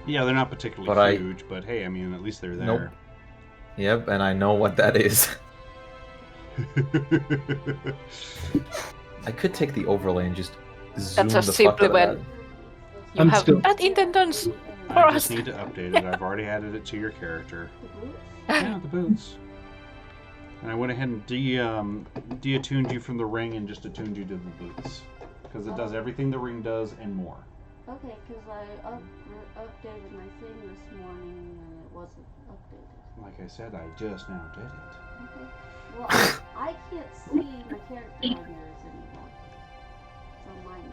Yeah, they're not particularly huge, but hey, I mean, at least they're there. Nope. Yep, and I know what that is. I could take the overlay and just zoom That's the fuck out of that. You have bad intentions for I us. just need to update it. I've already added it to your character. Yeah, the boots. And I went ahead and de-attuned you from the ring and just attuned you to the boots. Because it does everything the ring does and more. Okay, because I updated my thing this morning and it wasn't updated. Like I said, I just now did it. Okay. Well, I can't see my character on yours anymore. It's on mine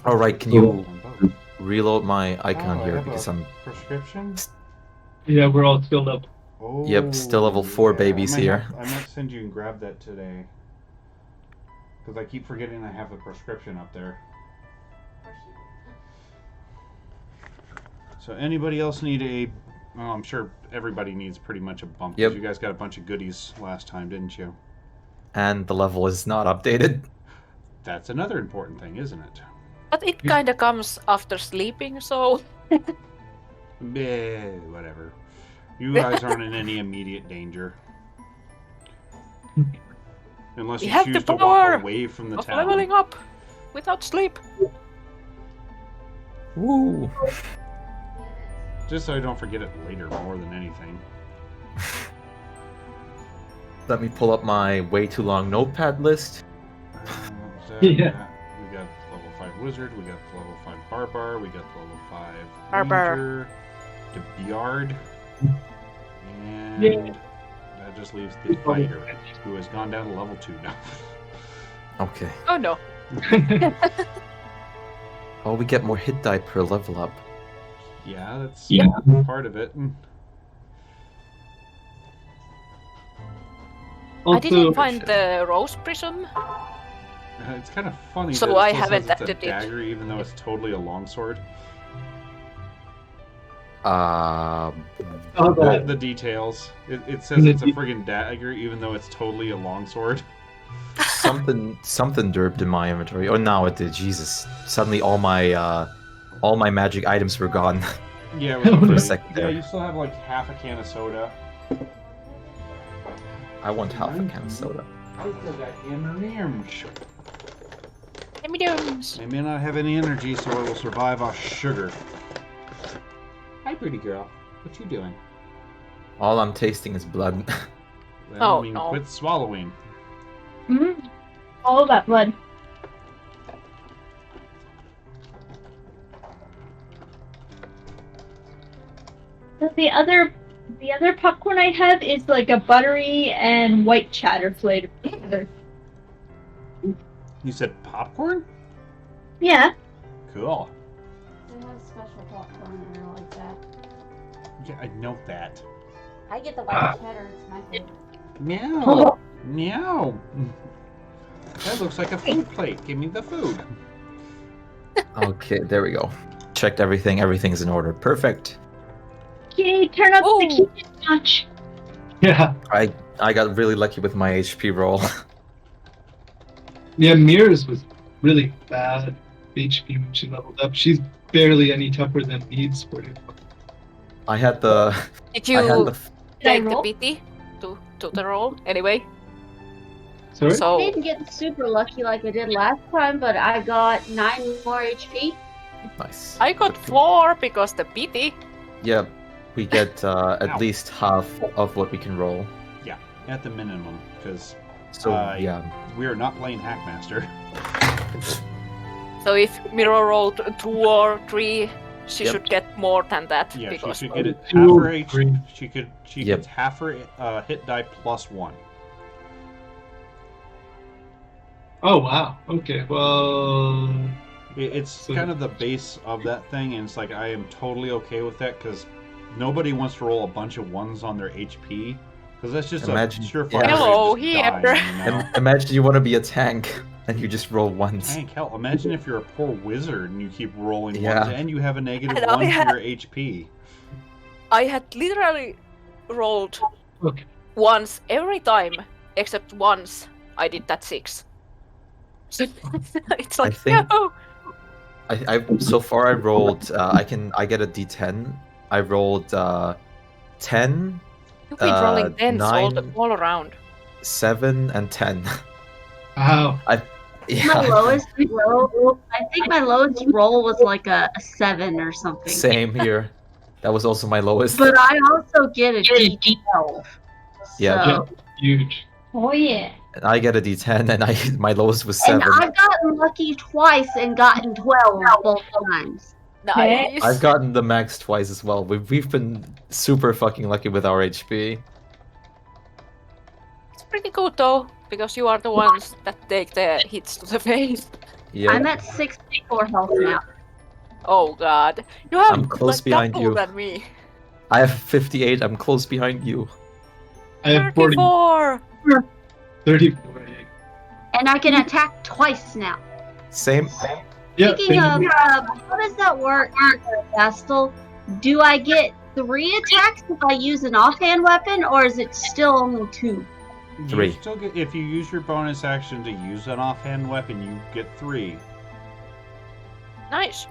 now. Alright, can you reload my icon here because I'm... Prescription? Yeah, we're all skilled up. Oh, yep, still level 4 babies here. I might send you and grab that today. Because I keep forgetting I have the prescription up there. So anybody else need a... Well, I'm sure everybody needs pretty much a bump. Yep. You guys got a bunch of goodies last time, didn't you? And the level is not updated. That's another important thing, isn't it? But it kinda comes after sleeping, so... Whatever. You guys aren't in any immediate danger. Unless you choose to walk away from the town. Leveling up without sleep. Woo! Just so I don't forget it later more than anything. Let me pull up my way too long notepad list. Yeah. We got level 5 wizard, we got level 5 barbar, we got level 5 Barbar. Ranger, Debiard, and that just leaves the fighter, who has gone down to level 2 now. Okay. Oh no. Oh, we get more hit die per level up. Yeah, that's Yeah. part of it. I didn't find the rose prism. It's kind of funny So that it I still haven't says it's a added it. dagger, even though it's totally a longsword. The details. It says it's a friggin' dagger, even though it's totally a longsword. something derped in my inventory. Oh, now it did. Jesus! Suddenly, all my magic items were gone. Yeah, for a second yeah, there. you still have like half a can of soda. I want half a can of soda. I still got M&M's. M&M's. I may not have any energy, so I will survive off sugar. Hi, pretty girl. What you doing? All I'm tasting is blood. Well, Oh, I mean, no. quit swallowing. Mm-hmm. All of that blood. So the other popcorn I have is like a buttery and white cheddar flavor. You said popcorn? Yeah. Cool. They have special popcorn in there like that. Yeah, I know that. I get the white cheddar, it's my favorite. Meow. Meow. That looks like a food plate. Give me the food. Okay, there we go. Checked everything. Everything's in order. Perfect. Yay, turn up the Oh. kitchen notch. Yeah. I got really lucky with my HP roll. Yeah, Mirrors was really bad HP when she leveled up. She's barely any tougher than Needs for you. I had the. Did I had you the. take the roll? pity to the roll anyway? Sorry? I So didn't get super lucky like I did last time, but I got 9 more HP. Nice. I got 4 because the pity. Yeah, we get Ow. at least half of what we can roll. Yeah, at the minimum, because So yeah. we are not playing Hackmaster. So if Mirror rolled 2 or 3, she Yep. should get more than that. Yeah, because she should get it half 2 her or HP. 3. She Yep. gets half her hit die plus 1. Oh, wow. Okay, well... It's So- kind of the base of that thing, and it's like I am totally okay with that because nobody wants to roll a bunch of 1s on their HP because that's just Imagine- a surefire yeah. way to Hello, just here. die, you know? Imagine you want to be a tank and you just roll ones. Hank, hell, imagine if you're a poor wizard and you keep rolling Yeah. 1s and you have a negative And I 1 had- to your HP. I had literally rolled Okay. once every time, except once I did that 6. So it's like, think- no! I so far I rolled. I get a D10. I rolled 10, You've been rolling 10s 9, all around. 7, and 10. Wow. My Yeah, lowest roll, I think my lowest roll was like a 7 or something. same here. That was also my lowest. But I also get a D12. Yeah. Yeah. So, Huge. Oh yeah. And I get a D10, and my lowest was and 7. I've gotten lucky twice and gotten 12 both times. Nice. I've gotten the max twice as well. We've been super fucking lucky with our HP. It's pretty good though, because you are the ones that take the hits to the face. Yeah. I'm at 64 health now. Oh god. You have I'm close like behind double you. than me. I have 58. I'm close behind you. I have 40, 34! 34. And I can attack twice now. Same. Yeah. Speaking of, how does that work, Bastel? Do I get 3 attacks if I use an offhand weapon, or is it still only 2? 3. You still get, if you use your bonus action to use an offhand weapon, you get 3. Nice.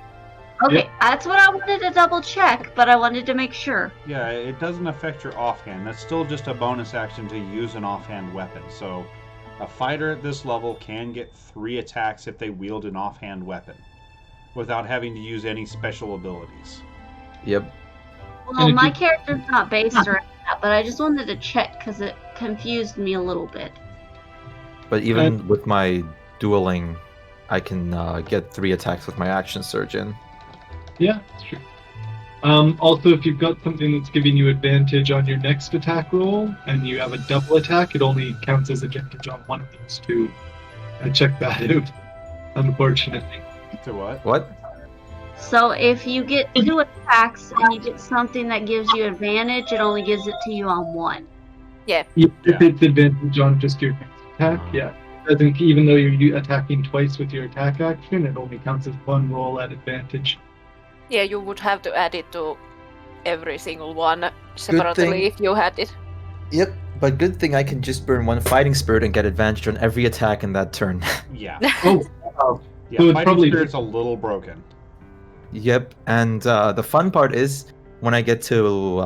Okay, that's what I wanted to double check, but I wanted to make sure. Yeah, it doesn't affect your offhand. That's still just a bonus action to use an offhand weapon. So, a fighter at this level can get 3 attacks if they wield an offhand weapon, without having to use any special abilities. Yep. Well, And my if character's not based around that, but I just wanted to check because it confused me a little bit. But even with my dueling, I can get 3 attacks with my action surge in. Yeah, it's true. Also, if you've got something that's giving you advantage on your next attack roll, and you have a double attack, it only counts as advantage on one of those two. I checked that out, unfortunately. To what? What? So if you get 2 attacks and you get something that gives you advantage, it only gives it to you on 1. If Yeah. it's advantage on just your next attack, yeah. Doesn't, even though you're attacking twice with your attack action, it only counts as one roll at advantage. Yeah, you would have to add it to every single one separately thing. if you had it. Yep. But good thing I can just burn 1 fighting spirit and get advantage on every attack in that turn. Yeah. Oh, Yeah, So it's Fighting probably- Spirit's a little broken. Yep. And the fun part is when I get to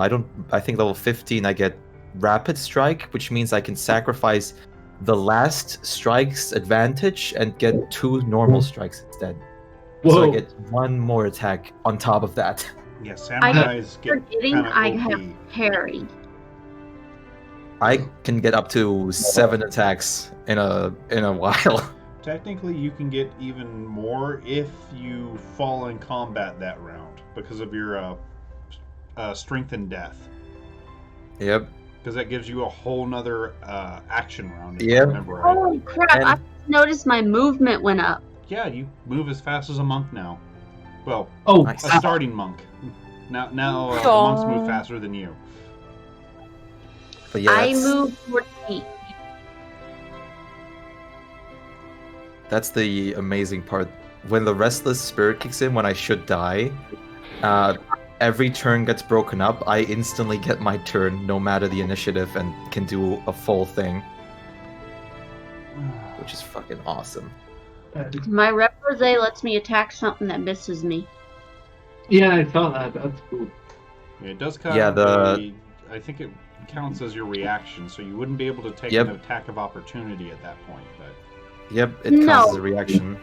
I think level 15, I get rapid strike, which means I can sacrifice the last strike's advantage and get 2 normal strikes instead. So I whoa. get 1 more attack on top of that. Yeah, samurais get Forgetting kind of I OP. have parry. I can get up to 7 attacks in a while. Technically, you can get even more if you fall in combat that round because of your strength and death. Yep. Because that gives you a whole nother action round. If I Yep. remember right. Holy crap, And- I noticed my movement went up. Yeah, you move as fast as a monk now. Well, Oh, Nice. a starting monk. Now the monks move faster than you. But yeah, I that's, moved 4 feet. that's the amazing part. When the restless spirit kicks in, when I should die, every turn gets broken up. I instantly get my turn, no matter the initiative, and can do a full thing, which is fucking awesome. My repose lets me attack something that misses me. yeah, I saw that. That's cool. Yeah, it does kind Yeah, of. I think it counts as your reaction, so you wouldn't be able to take Yep. an attack of opportunity at that point. But Yep, it counts No. as a reaction.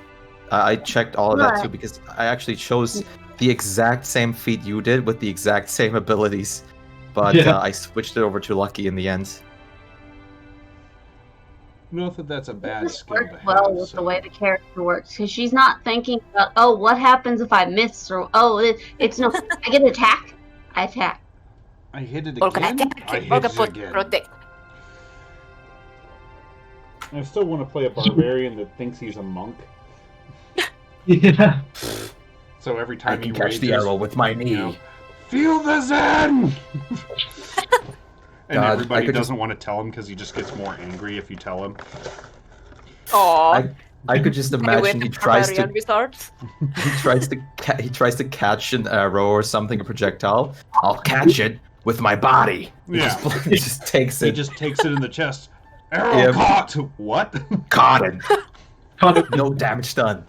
I checked all of that Right. too because I actually chose the exact same feat you did with the exact same abilities, but Yeah. I switched it over to lucky in the end. not that that's a bad This skill to works have. well with so- the way the character works because she's not thinking about, oh, what happens if I miss, or oh, it's no, I get an attack, I attack. I hit it Olga again. attack, I hit Olga it put again. protect. I still want to play a barbarian that thinks he's a monk. Yeah. So every I time can he catch the rages, arrow with my you knee. know, feel the zen. And God, I everybody could doesn't want to tell him because he just gets more angry if you tell him. Aww. I could just imagine he tries to Wizards. he tries to catch an arrow or something, a projectile. I'll catch it with my body. Yeah. He just takes He it. just takes it in the chest. Arrow Yeah. caught. What? Caught it. Caught it. No damage done.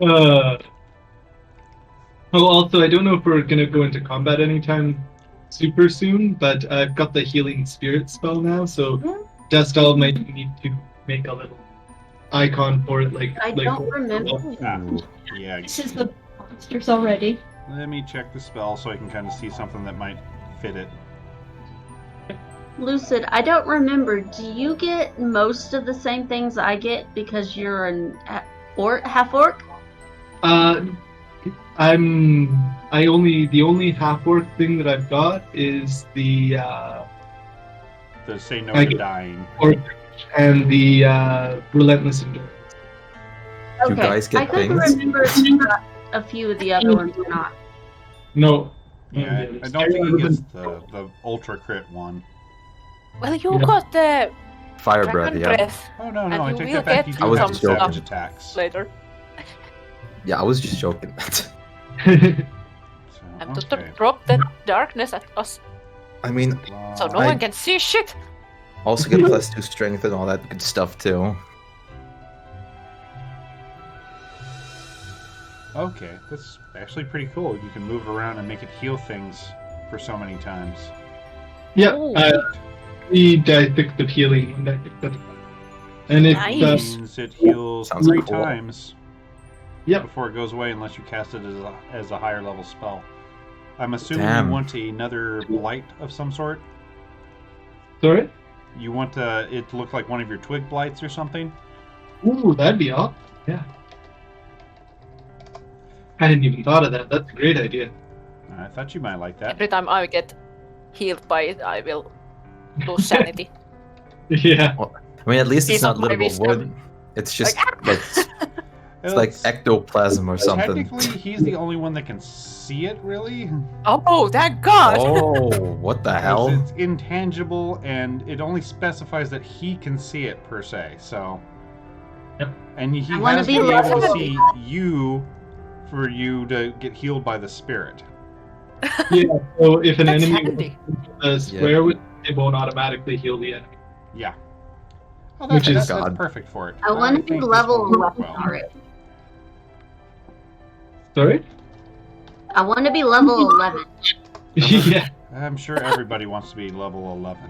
Oh, also, I don't know if we're gonna go into combat anytime super soon, but I've got the healing spirit spell now, so Destal might need to make a little icon for it, I don't remember. Yeah. This is the monsters already. Let me check the spell so I can kind of see something that might fit it. Lucid, I don't remember. Do you get most of the same things I get because you're an half orc? The only half orc thing that I've got is the Say no I to get- dying. orc and the relentless endurance. You guys get I couldn't things? remember if you got a few of the other ones or not. No. Yeah, I don't think he gets the ultra crit one. Well, you Yeah. got the Fire dragon breath, yeah. breath Oh no, And I you take will that back. get You I do was have just savage joking. attacks. later. Yeah, I was just joking. And to Okay. drop the darkness at us, I mean, so no I- one can see shit. also get +2 strength and all that good stuff too. Okay, that's actually pretty cool. You can move around and make it heal things for so many times. Yeah, Ooh. the dissect of healing one that. And it's Nice. Means it heals Sounds 3 cool. times Yep. before it goes away unless you cast it as a higher level spell. I'm assuming Damn. you want another blight of some sort? Sorry? You want it to look like one of your twig blights or something? Ooh, that'd be awesome. Yeah. I hadn't even thought of that. That's a great idea. I thought you might like that. Every time I get healed by it, I will lose sanity. Yeah. I mean, at least it's Piece not of my literal wisdom. wood. It's just like it's like It's- ectoplasm or something. Technically, he's the only one that can see it, really. Oh, thank God! Oh, what the hell? It's intangible, and it only specifies that he can see it, per se, so... Yep. And he I wanna has be to be able to level. see you for you to get healed by the spirit. Yeah. So if an That's enemy handy. a square with, it won't automatically heal the enemy. Yeah. Oh, Which is- that's God. perfect for it. I want to be think this level will work 11 well. already. Sorry? I want to be level 11. Yeah. I'm sure everybody wants to be level 11.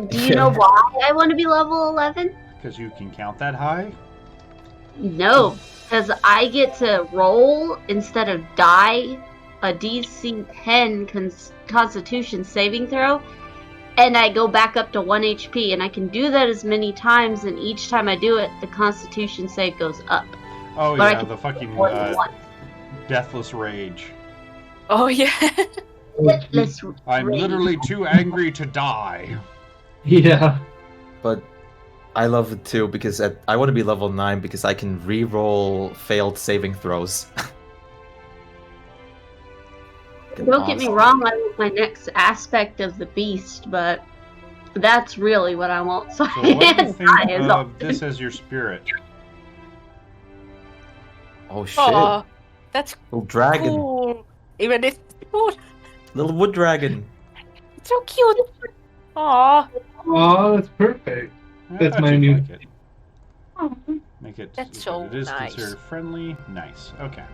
Do you know why I want to be level 11? Because you can count that high? No, because I get to roll instead of die a DC 10 Constitution saving throw, and I go back up to 1 HP, and I can do that as many times, and each time I do it, the Constitution save goes up. Oh, But I yeah, can the fucking More than one. Deathless Rage. Oh yeah. Let's I'm rage. literally too angry to die. Yeah. But I love it too because I want to be level 9 because I can re-roll failed saving throws. Don't get me wrong, I want my next aspect of the beast, but that's really what I want. So, So what do you think die is all. of this as your spirit? Oh shit! Oh, that's Little dragon, cool. Even if oh, little wood dragon. it's so cute. Aw. Oh, that's perfect. I That's thought my you'd new- like it. Oh, Make it. That's so it is nice. considered friendly. Nice. Okay.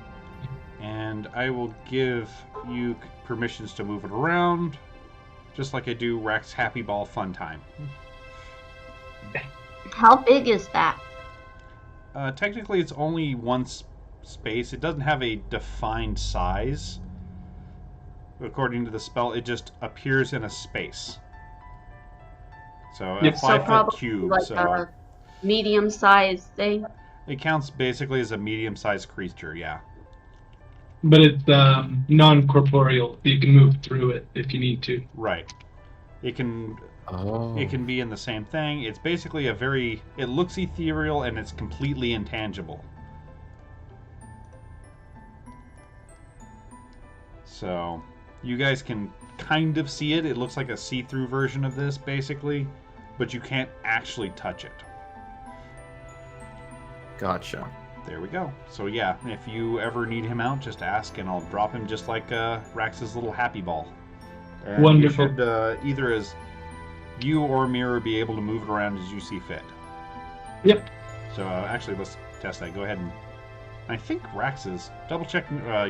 And I will give you permissions to move it around, just like I do Rack's Happy Ball Fun Time. How big is that? Technically, it's only one space. It doesn't have a defined size. According to the spell, it just appears in a space. So a Yep. So 5-foot probably cube. like So a medium-sized thing. it counts basically as a medium-sized creature. Yeah. But it's non-corporeal. You can move through it if you need to. Right. It can Oh. It can be in the same thing. It's basically it looks ethereal and it's completely intangible. So, you guys can kind of see it. It looks like a see-through version of this, basically, but you can't actually touch it. Gotcha. There we go. So yeah, if you ever need him out, just ask and I'll drop him just like Rax's little happy ball. And Wonderful. You should either as you or Mirror be able to move it around as you see fit. Yep. So actually, let's test that. Go ahead and I think Rax's. Double check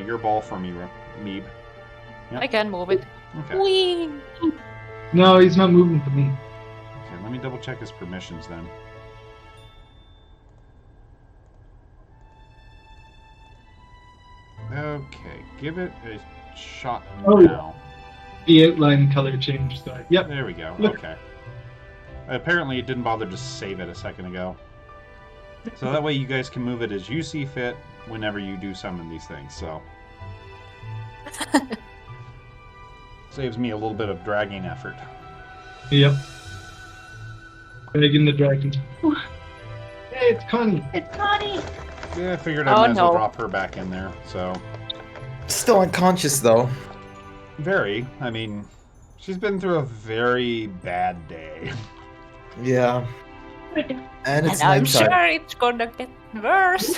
your ball for me, Meeb. Yep. I can move it. Okay. Whee! No, he's not moving for me. Okay, let me double check his permissions then. Okay, give it a shot Oh. now. The outline color changed. So yep. There we go. Look. Okay. Apparently, it didn't bother to save it a second ago. So that way, you guys can move it as you see fit whenever you do summon these things. So saves me a little bit of dragging effort. Yep. Dragging the dragon. Hey, it's Connie. It's Connie. Yeah, I figured I Oh, might as well no. drop her back in there. So Still unconscious though. very. I mean, she's been through a very bad day. Yeah. And it's And I'm nighttime. sure it's gonna get worse.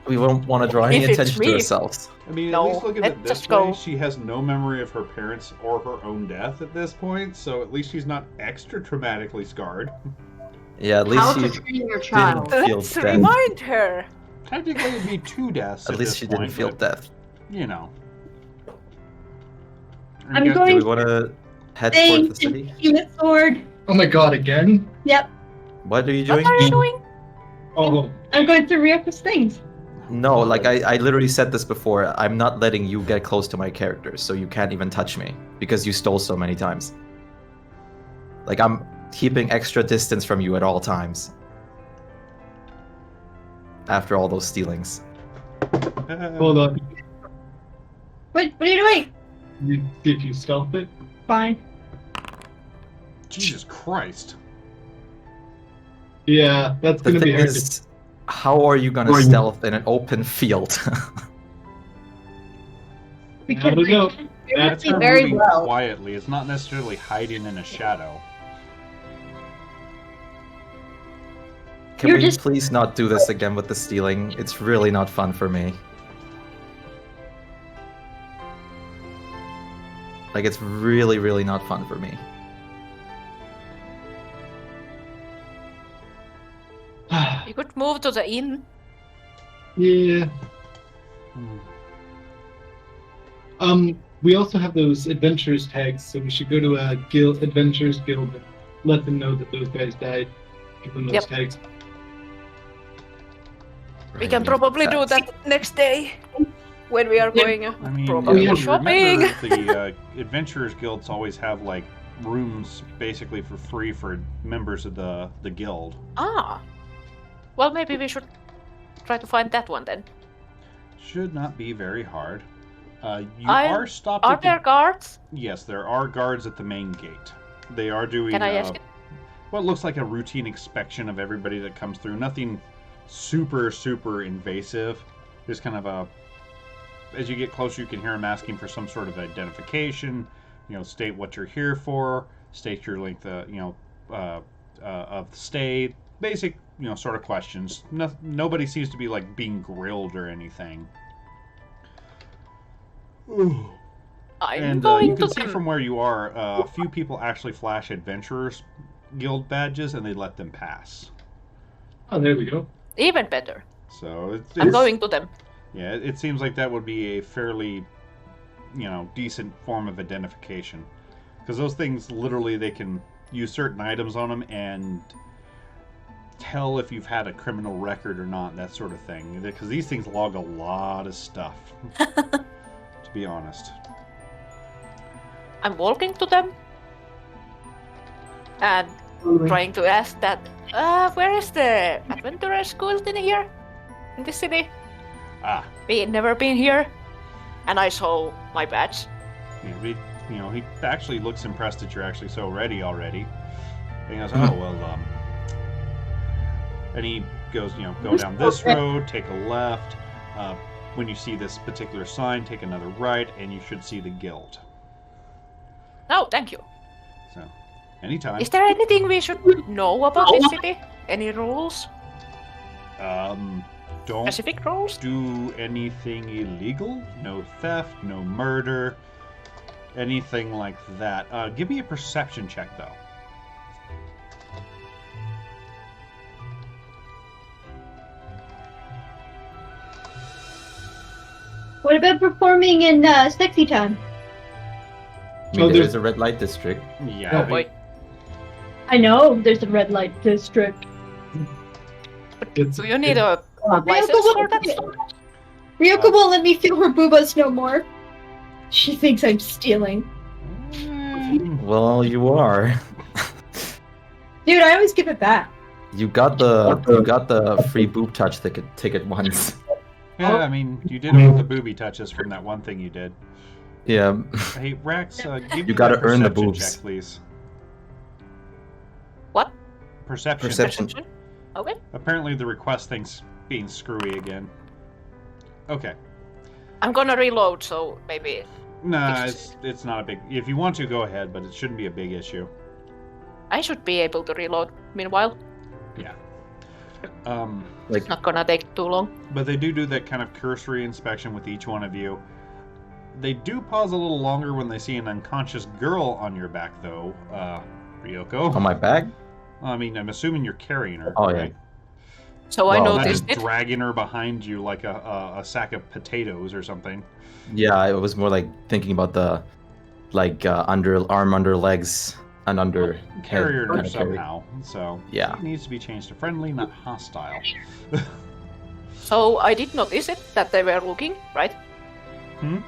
We won't want to draw any If it's attention to me. ourselves. I mean, No, at least look at it let's this just way. go. She has no memory of her parents or her own death at this point, so at least she's not extra traumatically scarred. Yeah, at How least to she train your child. feel Let's death. remind her. Technically, it'd be 2 deaths. At least this she point, didn't feel but, death. You know. I'm guess- Do going- we want to head towards the Thanks, city? human sword. Oh my god, again? Yep. What are you What doing? are you doing? Oh, I'm going through Ryoko's things. No, like I literally said this before. I'm not letting you get close to my characters, so you can't even touch me because you stole so many times. Like I'm keeping extra distance from you at all times. After all those stealings. hold on. What are you doing? You see if you stealth it. Fine. Jesus Christ. Yeah, that's The gonna be thing hard to. is, how are you gonna Or you- stealth in an open field? We I can don't know. You're That's working her very moving well. quietly. It's not necessarily hiding in a shadow. Can You're we just- please not do this again with the stealing? It's really not fun for me. Like, it's really, really not fun for me. You could move to the inn. Yeah. We also have those adventurers tags, so we should go to a guild, adventurers guild, and let them know that those guys died. Give them those Yep. tags. We can probably do that next day when we are going I mean, probably you shopping. remember the Adventurers Guilds always have like rooms basically for free for members of the guild. Ah. Well, maybe we should try to find that one then. Should not be very hard. You I'm- are stopped Are at there guards? Yes, there are guards at the main gate. They are doing Can I ask? what looks like a routine inspection of everybody that comes through. Nothing super invasive. Just kind of a. As you get closer, you can hear them asking for some sort of identification. You know, state what you're here for. State your length. Of stay. Basic, sort of questions. Nobody seems to be like being grilled or anything. Ooh. I'm And going you can to see from where you are, a few people actually flash Adventurers Guild badges and they let them pass. Oh, there we go. Even better. So I'm going to them. Yeah, it seems like that would be a fairly, decent form of identification. Because those things, literally, they can use certain items on them and tell if you've had a criminal record or not, that sort of thing. Because these things log a lot of stuff, to be honest. I'm walking to them and trying to ask that, where is the Adventurers Guild in here? In this city? Ah, We had never been here. And I saw my badge. he actually looks impressed that you're actually so ready already. And he goes, oh, well, and he goes, go down this road, take a left. When you see this particular sign, take another right, and you should see the guild. Oh, thank you. So, anytime. Is there anything we should know about this city? Any rules? Don't Specific rules? do anything illegal. No theft, no murder, anything like that. Give me a perception check, though. What about performing in Sexy Town? I mean, Oh, there there's- is a red light district. Yeah. Oh boy. I know there's a red light district. It's, Do you need a Ryoko license for that? Ryoko won't let me feel her boobas no more. She thinks I'm stealing. Well, you are. Dude, I always give it back. You got the free boob touch ticket once. Yeah, I mean, you did it with the booby touches from that one thing you did. Yeah. Hey, Rex, give me You gotta that earn the perception boobs. check, please. What? Perception. Perception. Okay. Apparently the request thing's being screwy again. Okay. I'm gonna reload, so maybe. Nah, It's- it's not a big... If you want to, go ahead, but it shouldn't be a big issue. I should be able to reload. Meanwhile, Yeah. it's not gonna take too long. But they do that kind of cursory inspection with each one of you. They do pause a little longer when they see an unconscious girl on your back, though, Ryoko. On my back? I mean, I'm assuming you're carrying her, Oh, yeah. right? So Well, I Not noticed just it. dragging her behind you like a sack of potatoes or something. Yeah, I was more like thinking about the under legs and under Carrier her kinda carry. somehow, so Yeah. it needs to be changed to friendly, not hostile. So I did notice it that they were looking, right? Hmm?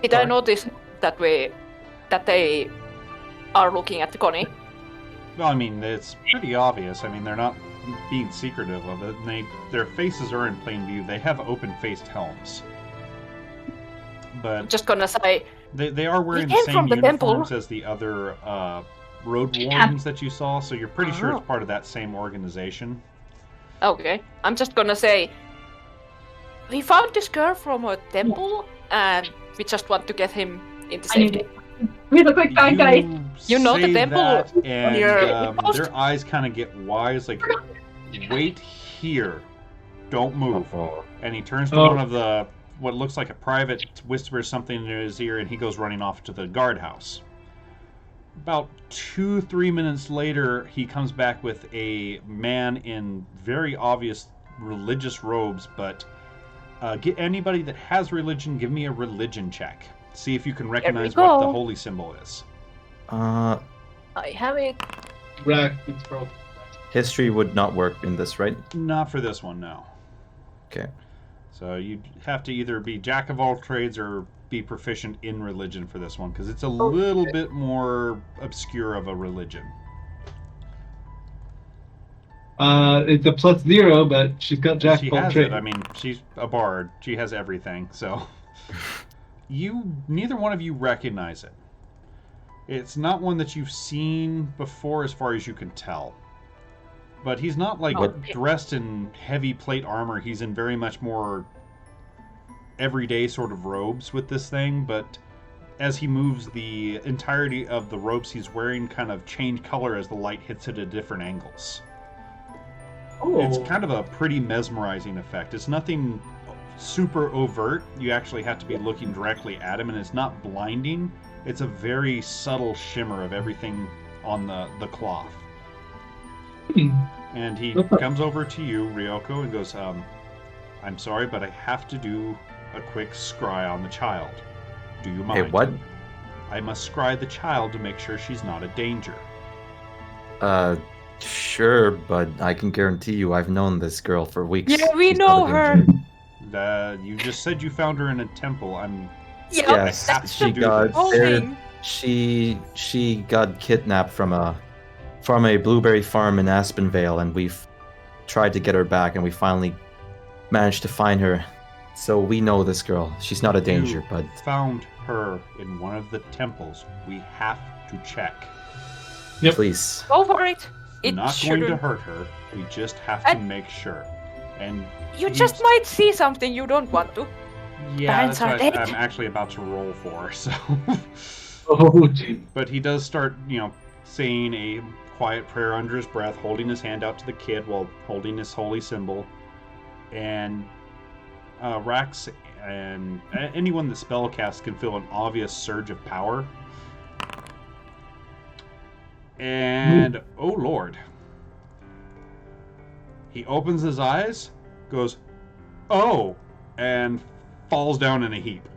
Did I Sorry? notice that they are looking at Connie? Well, I mean, it's pretty obvious. I mean, they're not being secretive of it. Their faces are in plain view. They have open-faced helms. But I'm just gonna say, they are wearing the came same from the temple. uniforms as the other road wardens that you saw, so you're pretty sure Oh. it's part of that same organization. okay. I'm just gonna say, we found this girl from a temple, and we just want to get him into I need safety. We look like bad guys. You know the say temple that, on and your post? their eyes kind of get wise, like, wait here, don't move. Oh. And he turns to Oh. one of the what looks like a private, whispers something in his ear, and he goes running off to the guardhouse. About 2-3 minutes later, he comes back with a man in very obvious religious robes, but get anybody that has religion, give me a religion check. See if you can recognize what the go. holy symbol is. I have it. Rack, it's broken. History would not work in this, right? Not for this one, no. Okay. So you have to either be jack of all trades or be proficient in religion for this one, because it's a little bit more obscure of a religion. It's a +0, but she's got jack She of all has trades. it. I mean, she's a bard. She has everything. So neither one of you recognize it. It's not one that you've seen before, as far as you can tell. But he's not like dressed in heavy plate armor. He's in very much more everyday sort of robes with this thing. But as he moves, the entirety of the robes he's wearing kind of change color as the light hits it at different angles. It's kind of a pretty mesmerizing effect. It's nothing super overt. You actually have to be looking directly at him, and it's not blinding. It's a very subtle shimmer of everything on the cloth. And he comes over to you, Ryoko, and goes, I'm sorry, but I have to do a quick scry on the child. Do you mind? Hey, what? I must scry the child to make sure she's not a danger. Sure, but I can guarantee you I've known this girl for weeks. Yeah, we She's know not a her. danger. You just said you found her in a temple. Yeah, Yes, that's she the got whole there. thing. She got kidnapped from a blueberry farm in Aspenvale, and we've tried to get her back, and we finally managed to find her. So we know this girl. She's not a danger, You but found her in one of the temples. We have to check. Yep. please. Go for it. It Not going to shouldn't. hurt her. We just have to And- make sure. And You he's- just might see something you don't want to. yeah, Parents that's are what dead. I'm actually about to roll for. So, Oh, gee. but he does start, saying a quiet prayer under his breath, holding his hand out to the kid while holding this holy symbol. And Rax and anyone that spellcasts can feel an obvious surge of power. And oh lord. He opens his eyes, goes, "Oh," and falls down in a heap.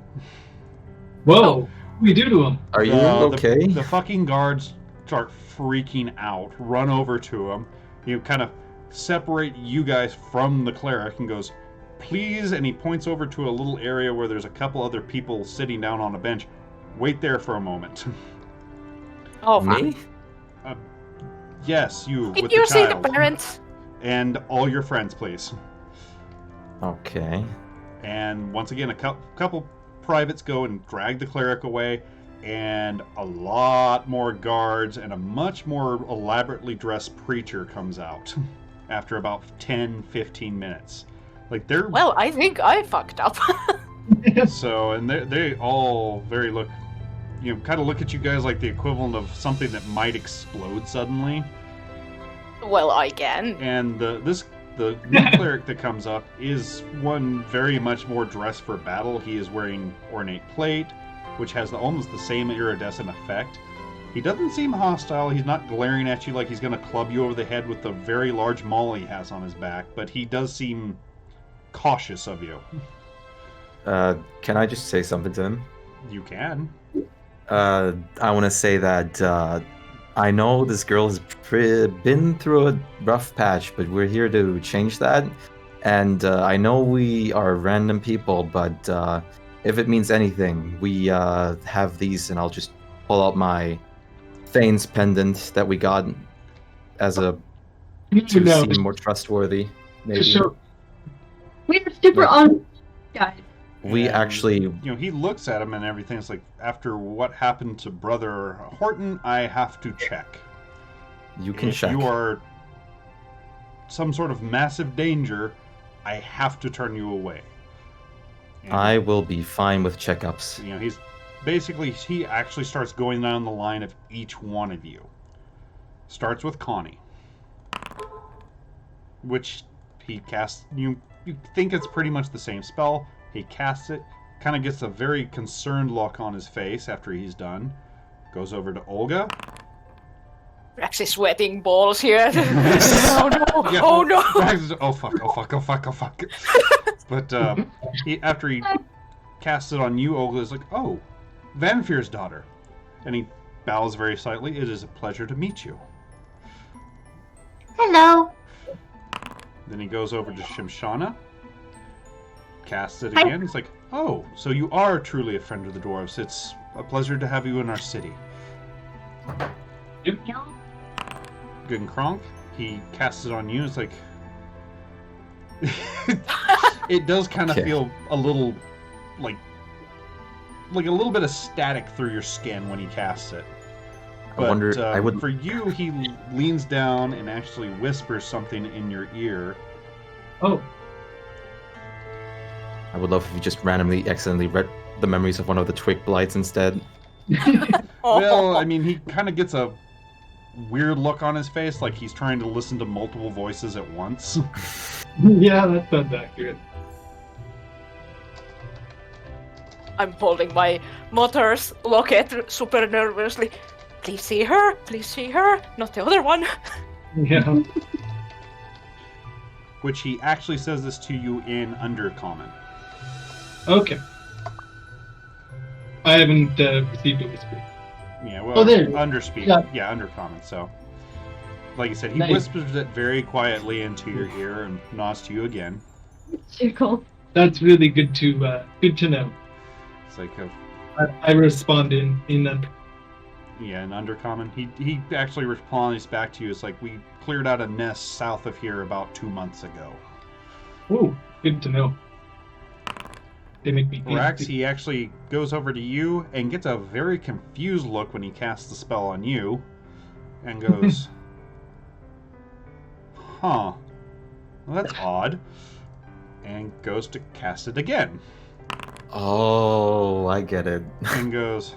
Whoa! Oh. What do we do to him? Are you okay? The fucking guards start freaking out, run over to him. You kind of separate you guys from the cleric and goes, please, and he points over to a little area where there's a couple other people sitting down on a bench. Wait there for a moment. Oh, fuck. Me? Yes, you Did with you the see the child. parents? And all your friends, please. Okay. And once again, a couple privates go and drag the cleric away, and a lot more guards and a much more elaborately dressed preacher comes out after about 10-15 minutes. Like they're Well, I think I fucked up. so, and they all very kind of look at you guys like the equivalent of something that might explode suddenly. Well, I can. And the new cleric that comes up is one very much more dressed for battle. He is wearing ornate plate, which has almost the same iridescent effect. He doesn't seem hostile. He's not glaring at you like he's going to club you over the head with the very large maul he has on his back, but he does seem cautious of you. Can I just say something to him? You can. I want to say that I know this girl has been through a rough patch, but we're here to change that. And I know we are random people, but if it means anything, we have these, and I'll just pull out my Thane's pendant that we got as a to seem more trustworthy. Maybe Sure. We're super on, guys. we And, actually. he looks at him and everything. It's like, after what happened to Brother Horton, I have to check. You can If check. you are some sort of massive danger, I have to turn you away. And, I will be fine with checkups. he actually starts going down the line of each one of you. Starts with Connie, which he casts. You think it's pretty much the same spell. He casts it, kind of gets a very concerned look on his face after he's done. Goes over to Olga. We're actually sweating balls here. Oh no! Yeah, Oh no! Oh fuck. But after he casts it on you, Olga is like, oh, Vanfear's daughter. And he bows very slightly. It is a pleasure to meet you. Hello. Then he goes over to Shimshana, casts it Hi. again. He's like, oh, so you are truly a friend of the dwarves. It's a pleasure to have you in our city. Good Kronk, he casts it on you. It's like, it does kind of Okay. feel a little like a little bit of static through your skin when he casts it. But I wonder. I would. for you, he leans down and actually whispers something in your ear. Oh, I would love if you just randomly, accidentally read the memories of one of the twig blights instead. Oh. Well, I mean, he kind of gets a weird look on his face, like he's trying to listen to multiple voices at once. yeah, that sounds accurate. I'm holding my mother's locket super nervously. Please see her. Please see her. Not the other one. Yeah. Which he actually says this to you in Undercommon. Okay. I haven't received a whisper. Yeah, well, Oh, there. Underspeak. Yeah. Yeah, Undercommon. So, like I said, he Nice. whispers it very quietly into your ear and nods to you again. Circle. That's really good to know. It's like, I respond in that. yeah, in Undercommon. He actually replies back to you. It's like, we cleared out a nest south of here about 2 months ago. Ooh, good to know. They make me. Rax, he actually goes over to you and gets a very confused look when he casts the spell on you and goes, huh, well, that's odd, and goes to cast it again Oh, I get it. and goes,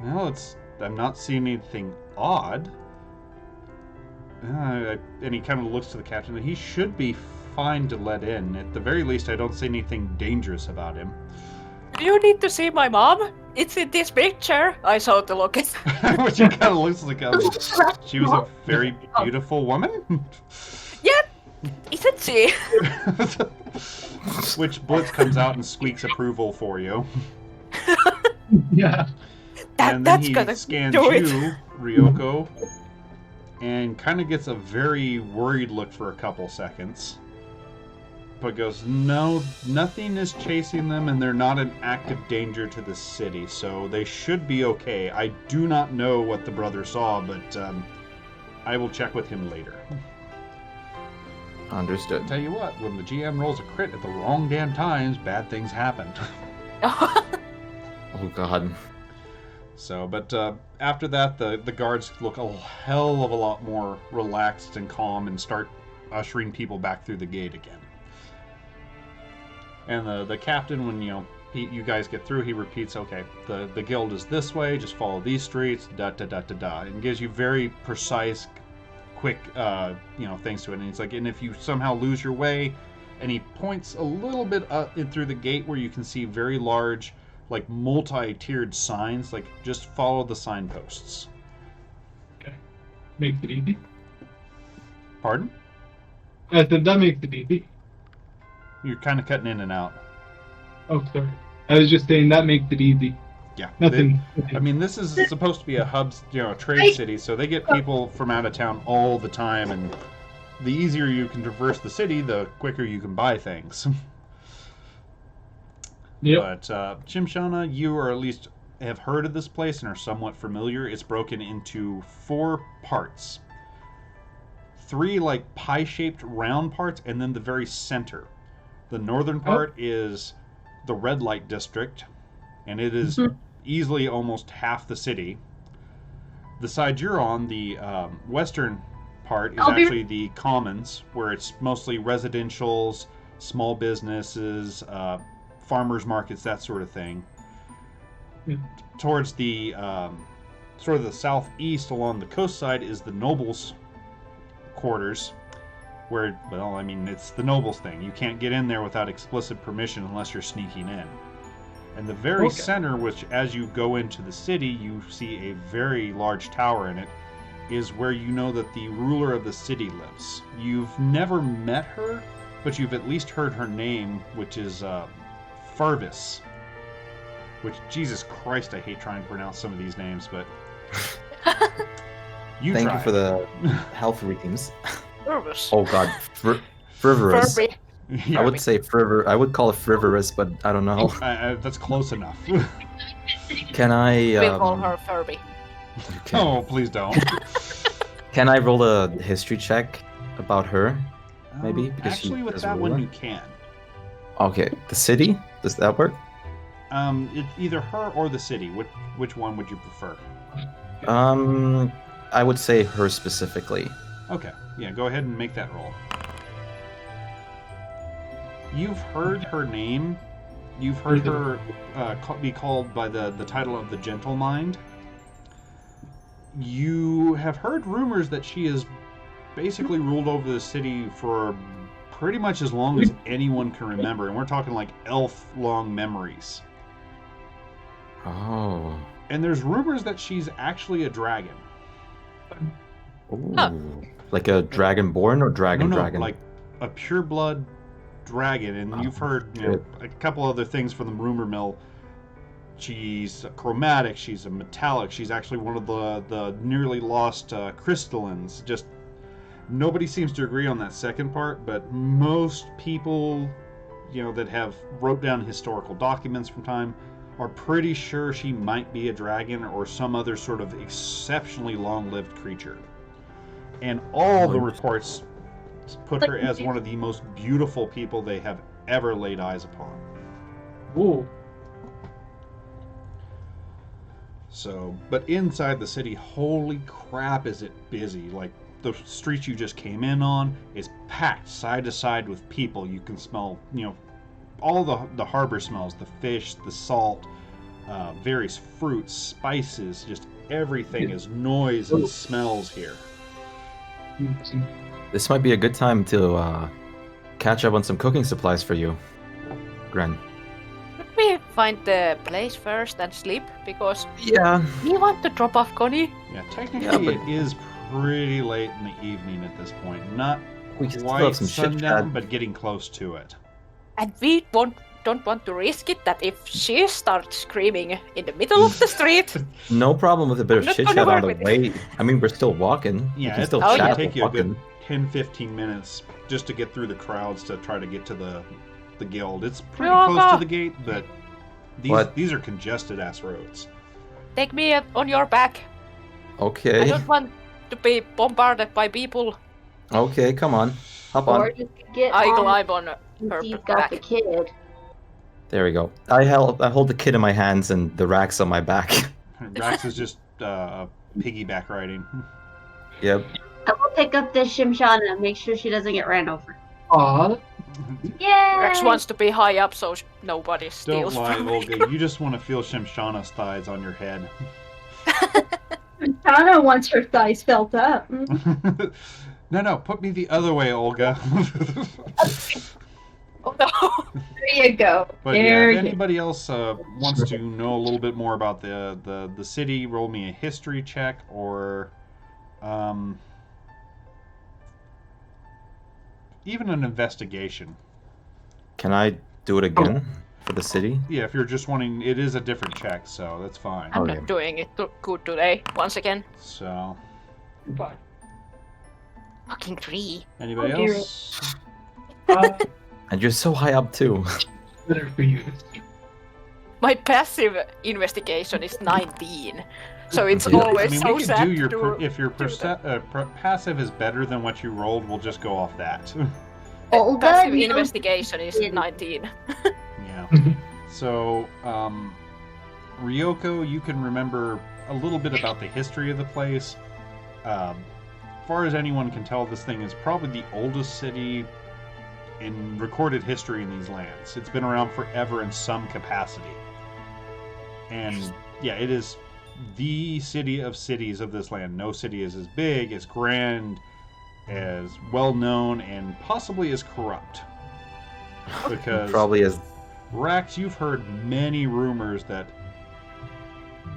well, I'm not seeing anything odd. And he kind of looks to the captain. He should be fine to let in. At the very least, I don't see anything dangerous about him. Do you need to see my mom? It's in this picture. I saw the locket. Which he kind of looks like she was a very beautiful woman. Isn't she? Which Blitz comes out and squeaks approval for you. Yeah. And then That's he gonna scans do it. you, Ryoko, and kind of gets a very worried look for a couple seconds. But goes, no, nothing is chasing them, and they're not an active danger to the city, so they should be okay. I do not know what the brother saw, but I will check with him later. Understood. Tell you what, when the GM rolls a crit at the wrong damn times, bad things happen. Oh god. So, but after that, the guards look a hell of a lot more relaxed and calm and start ushering people back through the gate again. And the captain, when you guys get through, he repeats, okay, the guild is this way, just follow these streets, da-da-da-da-da, and gives you very precise, quick, things to it. And he's like, and if you somehow lose your way, and he points a little bit up through the gate where you can see very large, like multi-tiered signs, like just follow the signposts. Okay. Makes it easy. Pardon? I said that makes it easy. You're kind of cutting in and out. Oh, sorry. I was just saying that makes it easy. Yeah. Nothing. I mean, this is supposed to be a hub, a trade city, so they get people from out of town all the time, and the easier you can traverse the city, the quicker you can buy things. Yep. But Chimshana, you or at least have heard of this place and are somewhat familiar. It's broken into 4 parts. 3 like pie-shaped round parts, and then the very center. The northern part is the red light district, and it is easily almost half the city. The side you're on, the western part, is actually the commons, where it's mostly residentials, small businesses, farmers markets, that sort of thing. Yeah. Towards the sort of the southeast along the coast side is the nobles' quarters, where, well, I mean, it's the nobles thing. You can't get in there without explicit permission unless you're sneaking in. And the very center, which as you go into the city, you see a very large tower in it, is where you know that the ruler of the city lives. You've never met her, but you've at least heard her name, which is Farvis. Which, Jesus Christ, I hate trying to pronounce some of these names, but Thank you try. for the health readings. Nervous. Oh god, frivolous. Furby. Yeah, I would say I would call it frivolous, but I don't know. that's close enough. Can I? We'll call her Furby. Okay. Oh, please don't. Can I roll a history check about her? Maybe, because she actually, with is that ruler? one you can. Okay, the city. Does that work? It's either her or the city. Which one would you prefer? I would say her specifically. Okay, yeah, go ahead and make that roll. You've heard her name. You've heard her be called by the title of the Gentle Mind. You have heard rumors that she has basically ruled over the city for pretty much as long as anyone can remember, and we're talking like elf-long memories. Oh. And there's rumors that she's actually a dragon. Ooh. Huh. Like a dragonborn or dragon? Like a pureblood dragon. And you've heard a couple other things from the rumor mill. She's a chromatic, she's a metallic, she's actually one of the nearly lost crystallines. Just nobody seems to agree on that second part, but most people, that have wrote down historical documents from time are pretty sure she might be a dragon or some other sort of exceptionally long-lived creature. And all the reports put her as one of the most beautiful people they have ever laid eyes upon. Ooh. So, but inside the city, holy crap, is it busy. Like, the streets you just came in on is packed side to side with people. You can smell, all the harbor smells, the fish, the salt, various fruits, spices, just everything is noise and smells here. This might be a good time to catch up on some cooking supplies for you, Gren. Could we find the place first and sleep? Because Yeah. we want to drop off Connie. Yeah, technically Yeah, but- it is pretty late in the evening at this point. Not We can still quite have some chit sundown, chat. but getting close to it. And we don't want to risk it that if she starts screaming in the middle of the street. No problem with a bit I'm of not chit gonna chat on work the with way. I mean, we're still walking. We Yeah, can it still Oh, chat yeah. should take you a while good walking. 10-15 minutes just to get through the crowds to try to get to the guild. It's pretty Ryoga! close to the gate, but What? these are congested ass roads. Take me on your back. Okay. I don't want to be bombarded by people. Okay, come on. Hop Or on. you could get I on climb on her since he's got back. the kid. There we go. I hold the kid in my hands and the rack's on my back. Rax is just piggyback riding. Yep. I will pick up this Shimshana and make sure she doesn't get ran over. Aw, Yay! Rex wants to be high up so nobody Don't steals lie, from Olga. me. You just want to feel Shimshana's thighs on your head. Tana wants her thighs felt up. No, put me the other way, Olga. Oh no. There you go. But there yeah, if you anybody else wants to know a little bit more about the city, roll me a history check or even an investigation. Can I do it again for the city? Yeah, if you're just wanting, it is a different check, so that's fine. I'm Okay. not doing it good today. Once again. So, fine. Fucking 3. anybody Oh, dear. else? And you're so high up too. Better for you. My passive investigation is 19. So it's Yeah. always I mean, so we could sad do your to if your do that. passive is better than what you rolled, we'll just go off that. Olga, Passive you investigation is in. 19. Yeah. So, Ryoko, you can remember a little bit about the history of the place. Far as anyone can tell, this thing is probably the oldest city in recorded history in these lands. It's been around forever in some capacity. And yeah, it is the city of cities of this land. No city is as big, as grand, as well known, and possibly as corrupt. Because Probably as Rax, you've heard many rumors that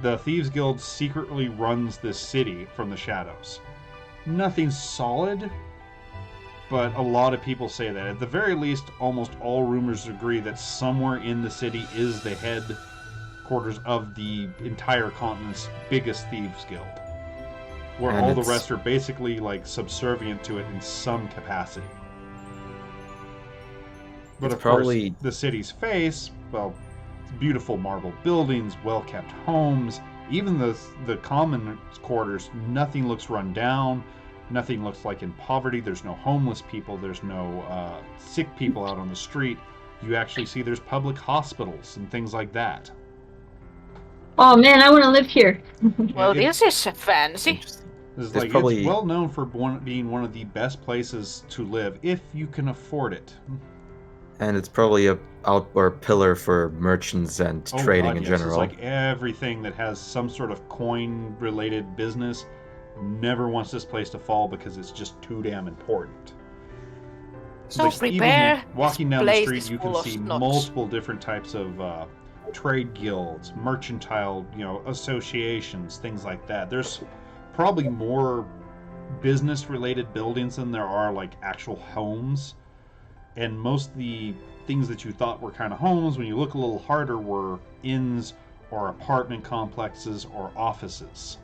the Thieves Guild secretly runs this city from the shadows. Nothing solid, but a lot of people say that. At the very least, almost all rumors agree that somewhere in the city is the headquarters of the entire continent's biggest Thieves Guild. Where And all the it's- rest are basically like subservient to it in some capacity. But It's of probably- course, the city's face, well, beautiful marble buildings, well-kept homes, even the common quarters, nothing looks run down, nothing looks like in poverty. There's no homeless people, there's no sick people out on the street. You actually see there's public hospitals and things like that. Oh man, I want to live here. Well, It- this is fancy. interesting. It's There's like probably- it's well known for being one of the best places to live if you can afford it. And it's probably a outward pillar for merchants and Oh, trading God, in yes. general. It's like everything that has some sort of coin-related business never wants this place to fall because it's just too damn important. So Like, even prepare. walking This down the place street, is you can full of see snobs. multiple different types of trade guilds, mercantile, associations, things like that. There's probably more business-related buildings than there are like actual homes. And most of the things that you thought were kind of homes, when you look a little harder, were inns or apartment complexes or offices.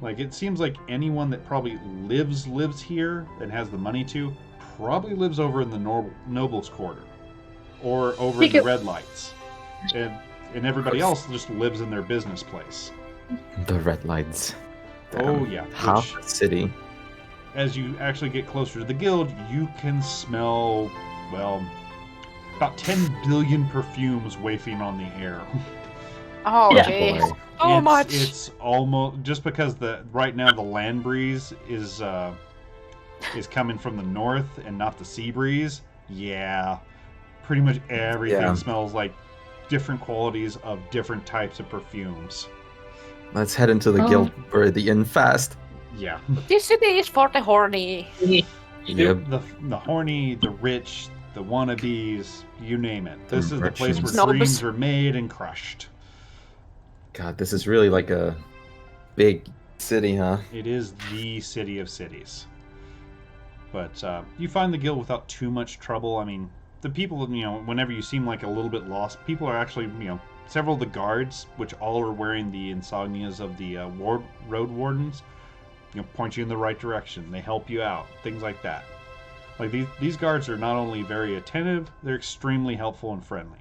Like, it seems like anyone that probably lives here and has the money to probably lives over in the Nobles Quarter or over in the Red Lights. And everybody else just lives in their business place. The red lights. Oh, yeah. Half which- the city. As you actually get closer to the guild, you can smell, well, about 10 billion perfumes wafting on the air. Oh, Yeah. jeez. Boy. So much. It's almost just because right now the land breeze is coming from the north and not the sea breeze. Yeah, pretty much everything Yeah. smells like different qualities of different types of perfumes. Let's head into the Oh. guild or the inn fast. Yeah, This city is for the horny. Yep. the horny, the rich, the wannabes, you name it. This is the place where Snobs. dreams are made and crushed. God, this is really like a big city, huh? It is the city of cities. But you find the guild without too much trouble. I mean, the people, whenever you seem like a little bit lost, people are actually, several of the guards, which all are wearing the insignias of the road wardens, point you in the right direction. They help you out, things like that. Like these guards are not only very attentive, they're extremely helpful and friendly.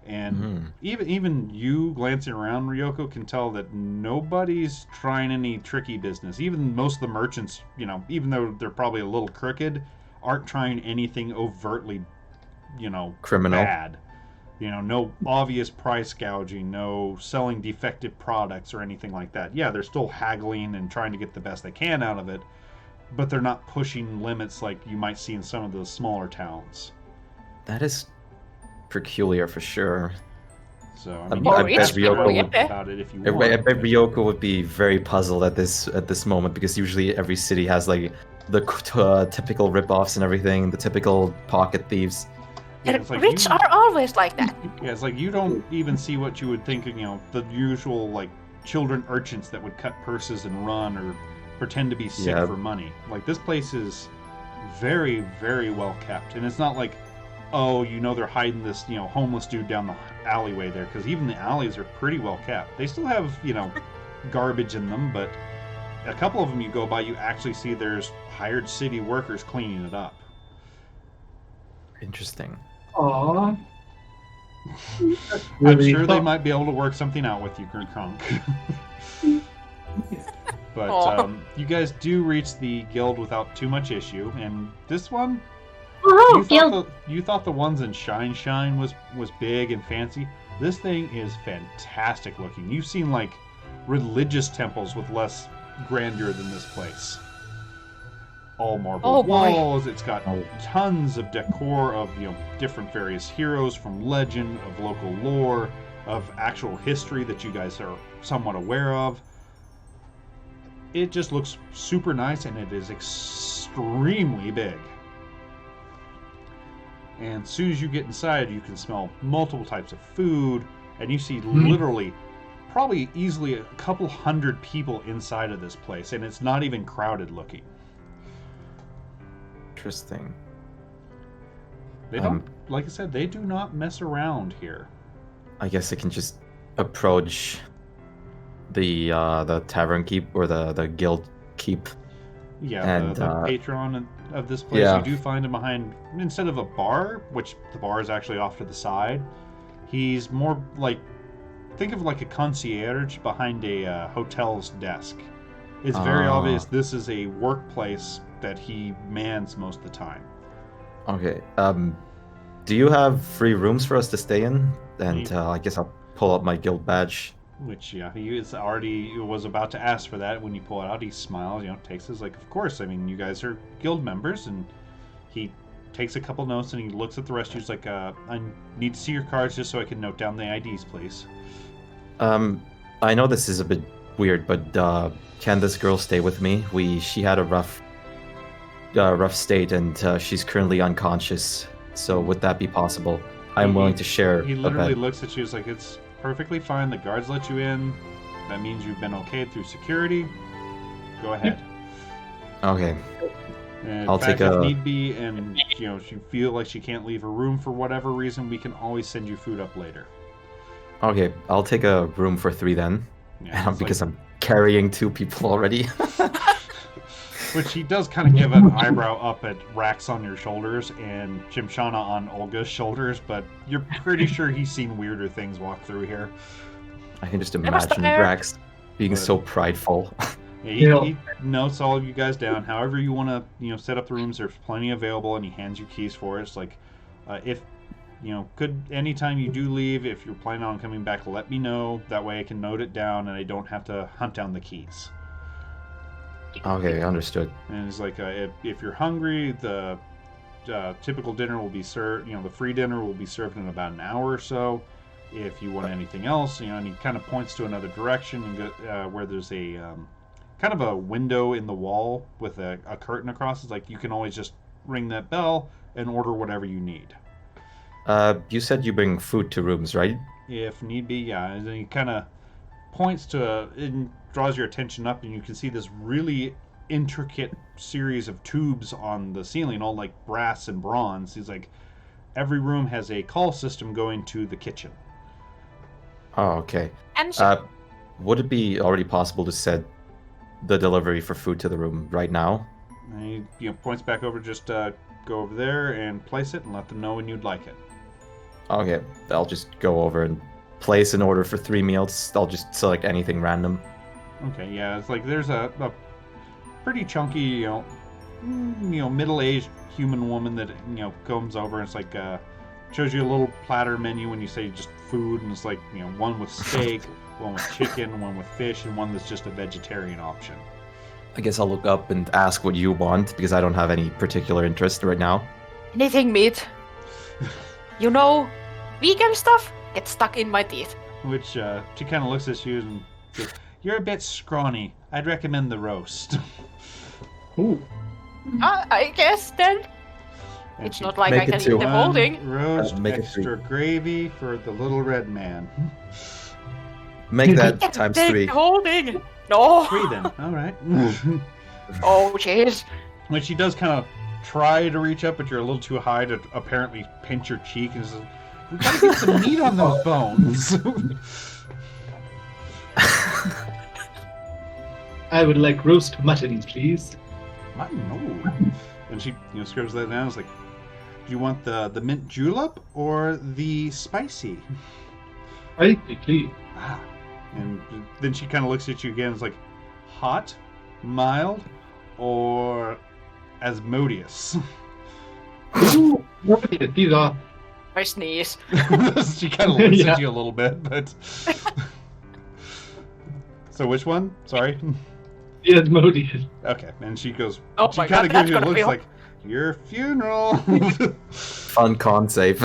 And even you glancing around, Ryoko, can tell that nobody's trying any tricky business. Even most of the merchants, even though they're probably a little crooked, aren't trying anything overtly, Criminal. bad. No obvious price gouging, no selling defective products or anything like that. Yeah, they're still haggling and trying to get the best they can out of it, but they're not pushing limits like you might see in some of the smaller towns. That is peculiar for sure. So I I mean, bet you can ask Ryoko Ryoko would- about it if you I want. bet Ryoko would be very puzzled at this moment because usually every city has like the typical rip-offs and everything, the typical pocket thieves. Yeah, And it's like rich you- are always like that. Yeah, it's like you don't even see what you would think of, the usual like children urchins that would cut purses and run or pretend to be sick Yeah. for money. Like this place is very, very well kept, and it's not like, oh, they're hiding this, homeless dude down the alleyway there, because even the alleys are pretty well kept. They still have, garbage in them, but a couple of them you go by, you actually see there's hired city workers cleaning it up. Interesting. Aww. I'm sure they might be able to work something out with you, Grunk. But Aw. you guys do reach the guild without too much issue, and this one, Woohoo! Guild. you thought the ones in Shine was big and fancy. This thing is fantastic looking. You've seen like religious temples with less grandeur than this place. All marble Oh, boy. walls. It's got tons of decor of different various heroes from legend, of local lore, of actual history that you guys are somewhat aware of. It just looks super nice, and it is extremely big. And as soon as you get inside, you can smell multiple types of food, and you see literally probably easily a couple hundred people inside of this place, and it's not even crowded looking. Interesting. They don't, like I said, they do not mess around here. I guess I can just approach the tavern keep or the guild keep. Yeah, And, the patron of this place, yeah. you do find him behind, instead of a bar, which the bar is actually off to the side, he's more like, think of like a concierge behind a hotel's desk. It's very Ah. obvious this is a workplace that he mans most of the time. Okay. Do you have free rooms for us to stay in? And I guess I'll pull up my guild badge. Which, yeah, he was about to ask for that. When you pull it out, he smiles, takes his, like, of course, I mean, you guys are guild members, and he takes a couple notes, and he looks at the rest of you, he's like, I need to see your cards just so I can note down the IDs, please. I know this is a bit weird, but can this girl stay with me? She had a rough state, and she's currently unconscious, so would that be possible? I'm willing to share He a literally bed. looks at you, he's like, it's perfectly fine, the guards let you in, that means you've been okayed through security, go ahead. Okay. And in I'll fact, take if a- need be, and she feel like she can't leave her room for whatever reason, we can always send you food up later. Okay, I'll take a room for 3 then, Yeah, it's because like- I'm carrying 2 people already. which he does kind of give an eyebrow up at Rax on your shoulders and Chimshana on Olga's shoulders, but you're pretty sure he's seen weirder things walk through here. I can just must imagine have- Rax being But- so prideful. Yeah, he notes all of you guys down. However you want to, set up the rooms, there's plenty available, and he hands you keys for it. It's like, if, anytime you do leave, if you're planning on coming back, let me know. That way I can note it down, and I don't have to hunt down the keys. Okay, understood. And it's like, if you're hungry, the typical dinner will be served, the free dinner will be served in about an hour or so. If you want anything else, and he kind of points to another direction and go, where there's a kind of a window in the wall with a curtain across. It's like you can always just ring that bell and order whatever you need. You said you bring food to rooms, right? If need be, yeah. And then he kind of points to and draws your attention up, and you can see this really intricate series of tubes on the ceiling, all like brass and bronze. He's like, every room has a call system going to the kitchen. Oh, okay. And so, Would it be already possible to set the delivery for food to the room right now? And he points back over, just go over there and place it and let them know when you'd like it. Okay, I'll just go over and place an order for 3 meals. I'll just select anything random. Okay, yeah, it's like there's a pretty chunky, middle-aged human woman that comes over and it's like shows you a little platter menu when you say just food, and it's like one with steak, one with chicken, one with fish, and one that's just a vegetarian option. I guess I'll look up and ask what you want because I don't have any particular interest right now. anything meat. Vegan stuff gets stuck in my teeth. Which she kind of looks at you and says, "You're a bit scrawny. I'd recommend the roast." Ooh. I guess then. And It's she- not like Make I it can two. eat the whole thing. Roast, Make it extra gravy for the little red man. Make that I times take 3. the whole thing. No. 3 then. All right. Oh, jeez. When she does kind of try to reach up, but you're a little too high to apparently pinch her cheek, and says, "We gotta get some meat on those bones." I would like roast mutton, please. I don't know. And she, scribbles that down. It's like, "Do you want the mint julep or the spicy?" Spicy, please. Ah. And then she kind of looks at you again. It's like, hot, mild, or Asmodeus? Ooh, these are. I sneeze. She kind of looks Yeah. at you a little bit, but. So which one? Sorry. The Asmodeus. Okay, and she goes. Oh She my kind god, of that's gives you a gonna look feel... like your funeral. Fun con save.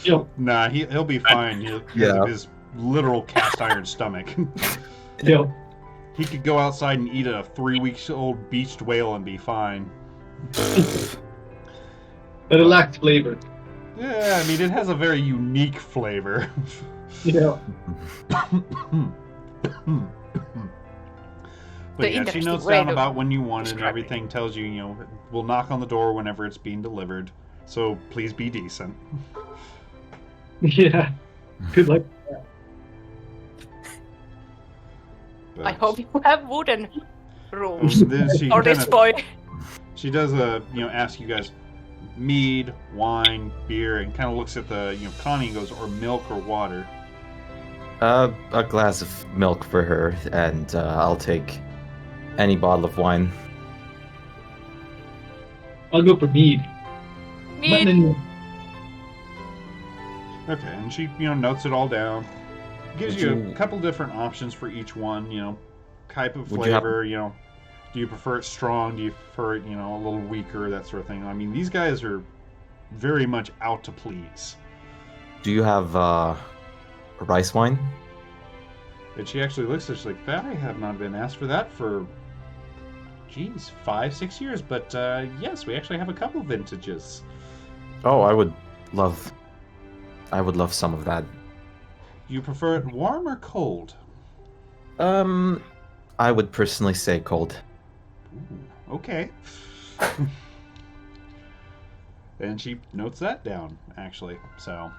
Yo, Nah, he'll be fine. Because Yeah. of his literal cast iron stomach. yo. He could go outside and eat a 3-week-old beached whale and be fine. But it lacks flavor. Yeah, I mean, it has a very unique flavor. Yeah. But yeah, she interesting notes way down to about when you want it and describe it. everything, tells you, we'll knock on the door whenever it's being delivered. So please be decent. Yeah. Good luck. But I hope you have wooden rooms. then she Or this kinda- boy. She does ask you guys mead, wine, beer, and kind of looks at the Connie and goes, or milk or water. A glass of milk for her, and I'll take any bottle of wine. I'll go for mead. Meat. Mutton. Okay, and she notes it all down. Gives Would you you- a couple different options for each one. Type of Would you have- flavor. Do you prefer it strong? Do you prefer it a little weaker? That sort of thing. I mean, these guys are very much out to please. Do you have rice wine? And she actually looks at it, she's like, "That I have not been asked for that for, 5-6 years. But yes, we actually have a couple vintages." Oh, I would love some of that. You prefer it warm or cold? I would personally say cold. Ooh, okay. And she notes that down, actually. So,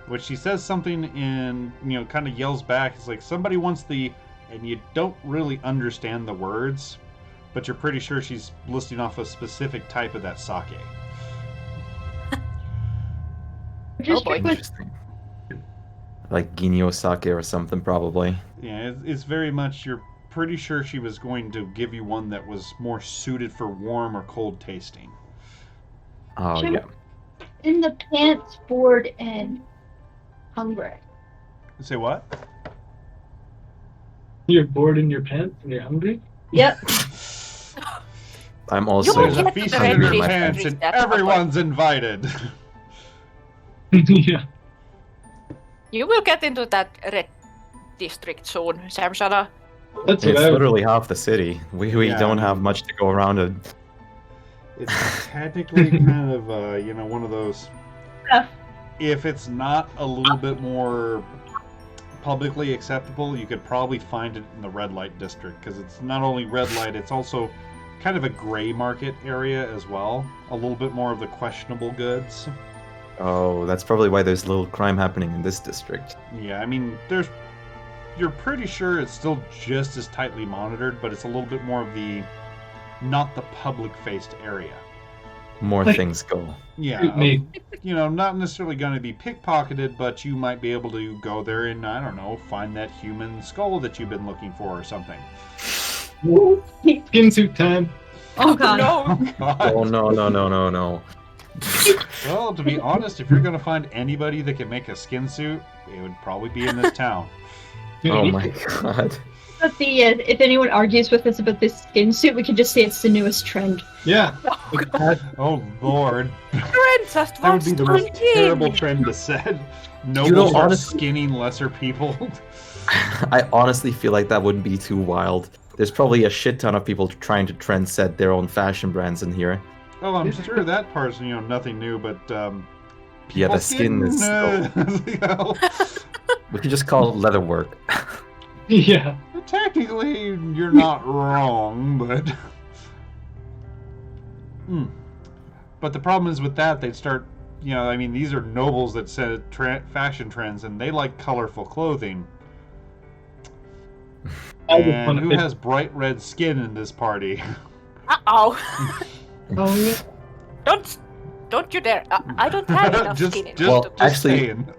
which she says something in, kind of yells back. It's like, somebody wants and you don't really understand the words, but you're pretty sure she's listing off a specific type of that sake. Just boy. check with Interesting. Like Ginyo sake or something, probably. Yeah, it's very much, you're pretty sure she was going to give you one that was more suited for warm or cold tasting. Oh, Sure. yeah. in the pants, bored, and hungry. Say what? You're bored in your pants and you're hungry? Yep. I'm also There's a get feast the in red your district, pants and that's not everyone's invited. Yeah. You will get into that red district soon, Samsana. That's what It's I was. literally half the city. We Yeah, don't I have mean- much to go around it. It's technically kind of, one of those. Tough. If it's not a little bit more publicly acceptable, you could probably find it in the red light district, because it's not only red light, it's also kind of a gray market area as well. A little bit more of the questionable goods. Oh, that's probably why there's little crime happening in this district. Yeah, I mean, you're pretty sure it's still just as tightly monitored, but it's a little bit more of the not the public-faced area. More Like- things go. Yeah, Me. you know, not necessarily going to be pickpocketed, but you might be able to go there and, I don't know, find that human skull that you've been looking for or something. Skin suit time. Oh god. No. Oh no. Well, to be honest, if you're going to find anybody that can make a skin suit, it would probably be in this town. Oh my god. But if anyone argues with us about this skin suit, we could just say it's the newest trend. Yeah. Oh, Lord. Trent just That would wants be the to most win. terrible trend to set. Nobles You know, are honestly- skinning lesser people. I honestly feel like that wouldn't be too wild. There's probably a shit ton of people trying to trend set their own fashion brands in here. Oh, I'm sure that part's, you know, nothing new, but, Yeah, the people skin is you know, We could just call it leatherwork. Yeah. technically, you're not wrong, but... But the problem is with that, they'd start, you know, I mean, these are nobles that set fashion trends, and they like colorful clothing. I would And wanna who fit- has bright red skin in this party? Uh-oh. Oh, yeah. Don't you dare. I don't have enough just, skin in just, me Well, to- just actually- saying.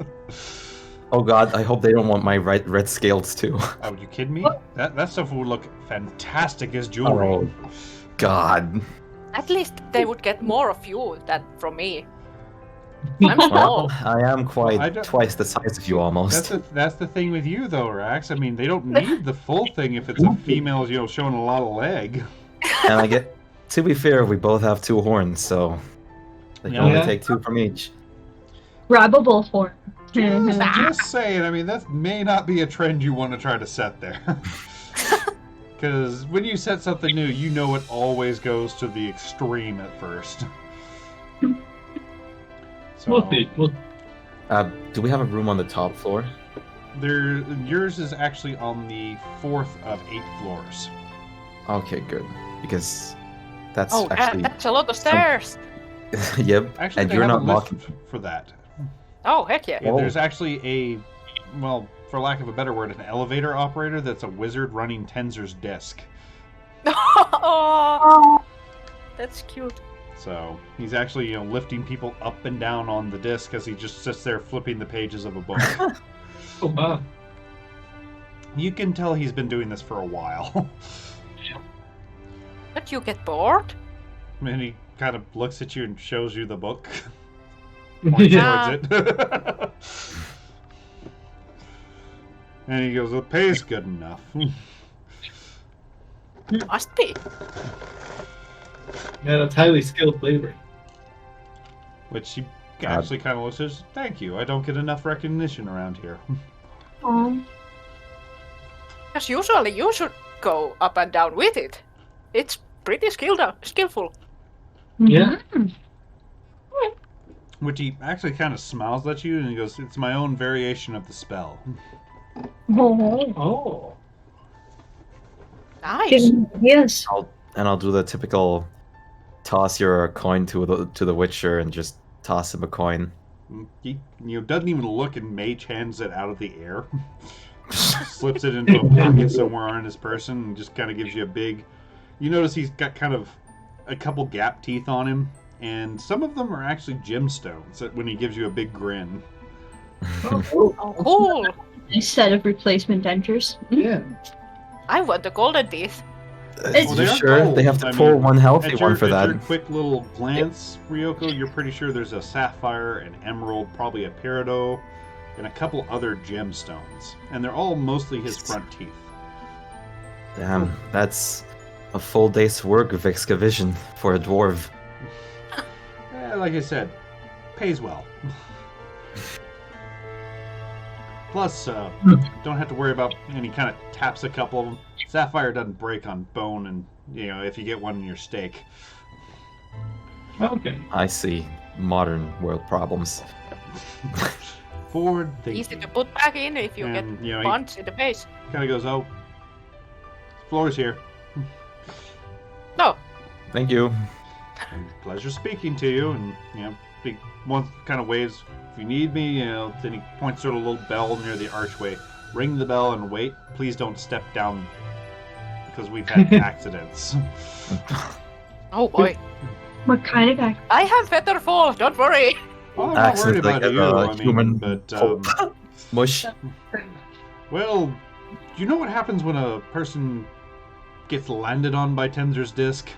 Oh god, I hope they don't want my red scales too. Oh, you kidding me? That stuff would look fantastic as jewelry. Oh god. At least they would get more of you than from me. I'm small. Well, I am I quite don't- twice the size of you almost. That's the thing with you though, Rax. I mean, they don't need the full thing if it's a female, you know, showing a lot of leg. And I get, to be fair, we both have 2 horns, so they can Yeah. only Yeah. take 2 from each. Grabbable form. Just saying. I mean, that may not be a trend you want to try to set there. Because when you set something new, you know it always goes to the extreme at first. So, We'll see. Do we have a room on the top floor? yours is actually on the 4th of 8 floors. Okay, good. Because that's Oh, actually... that's a lot of stairs. Yep, Actually, and they you're have not a mocking... lift for that. Oh, heck yeah. Yeah, Oh. there's actually a, well, for lack of a better word, an elevator operator that's a wizard running Tenzer's disc. Oh, that's cute. So he's actually, you know, lifting people up and down on the disc as he just sits there flipping the pages of a book. Oh, wow. You can tell he's been doing this for a while. But you get bored? And he kind of looks at you and shows you the book. Points Yeah. towards it. And he goes, the pay's good enough. Must be. Yeah, that's highly skilled labor. Which he actually kind of looks at, thank you, I don't get enough recognition around here. Because usually you should go up and down with it. It's pretty skillful. Yeah. Which he actually kind of smiles at you and he goes, it's my own variation of the spell. Oh. Nice. Yes. I'll do the typical toss your coin to the Witcher and just toss him a coin. He doesn't even look and mage hands it out of the air. Slips it into a pocket somewhere on his person and just kind of gives you a big... You notice he's got kind of a couple gap teeth on him, and some of them are actually gemstones when he gives you a big grin. Oh, cool. A set of replacement dentures. Yeah. I want the golden teeth. Well, You they are sure? gold. They have to I pull mean, one healthy At one your, for at that. your quick little glance, Ryoko, you're pretty sure there's a sapphire, an emerald, probably a peridot, and a couple other gemstones. And they're all mostly his front teeth. Damn, that's a full day's work of excavation for a dwarf. Like I said, pays well. Plus, don't have to worry about any kind of taps a couple of them. Sapphire doesn't break on bone, and if you get one in your steak. Okay. I see. Modern world problems. forward. Thank Easy you. to put back in if you And, get you know, he punched in the face. kind of goes, "Oh, floor's here. No. Thank you. Pleasure speaking to you." And big one kind of waves. If you need me, then he points to a little bell near the archway. Ring the bell and wait. Please don't step down because we've had accidents. Oh boy. What kind of act? I have better fall, don't worry. Oh, I'm not worried Accidents like about you. I human mean, but mush. well, do you know what happens when a person gets landed on by Tenser's disc?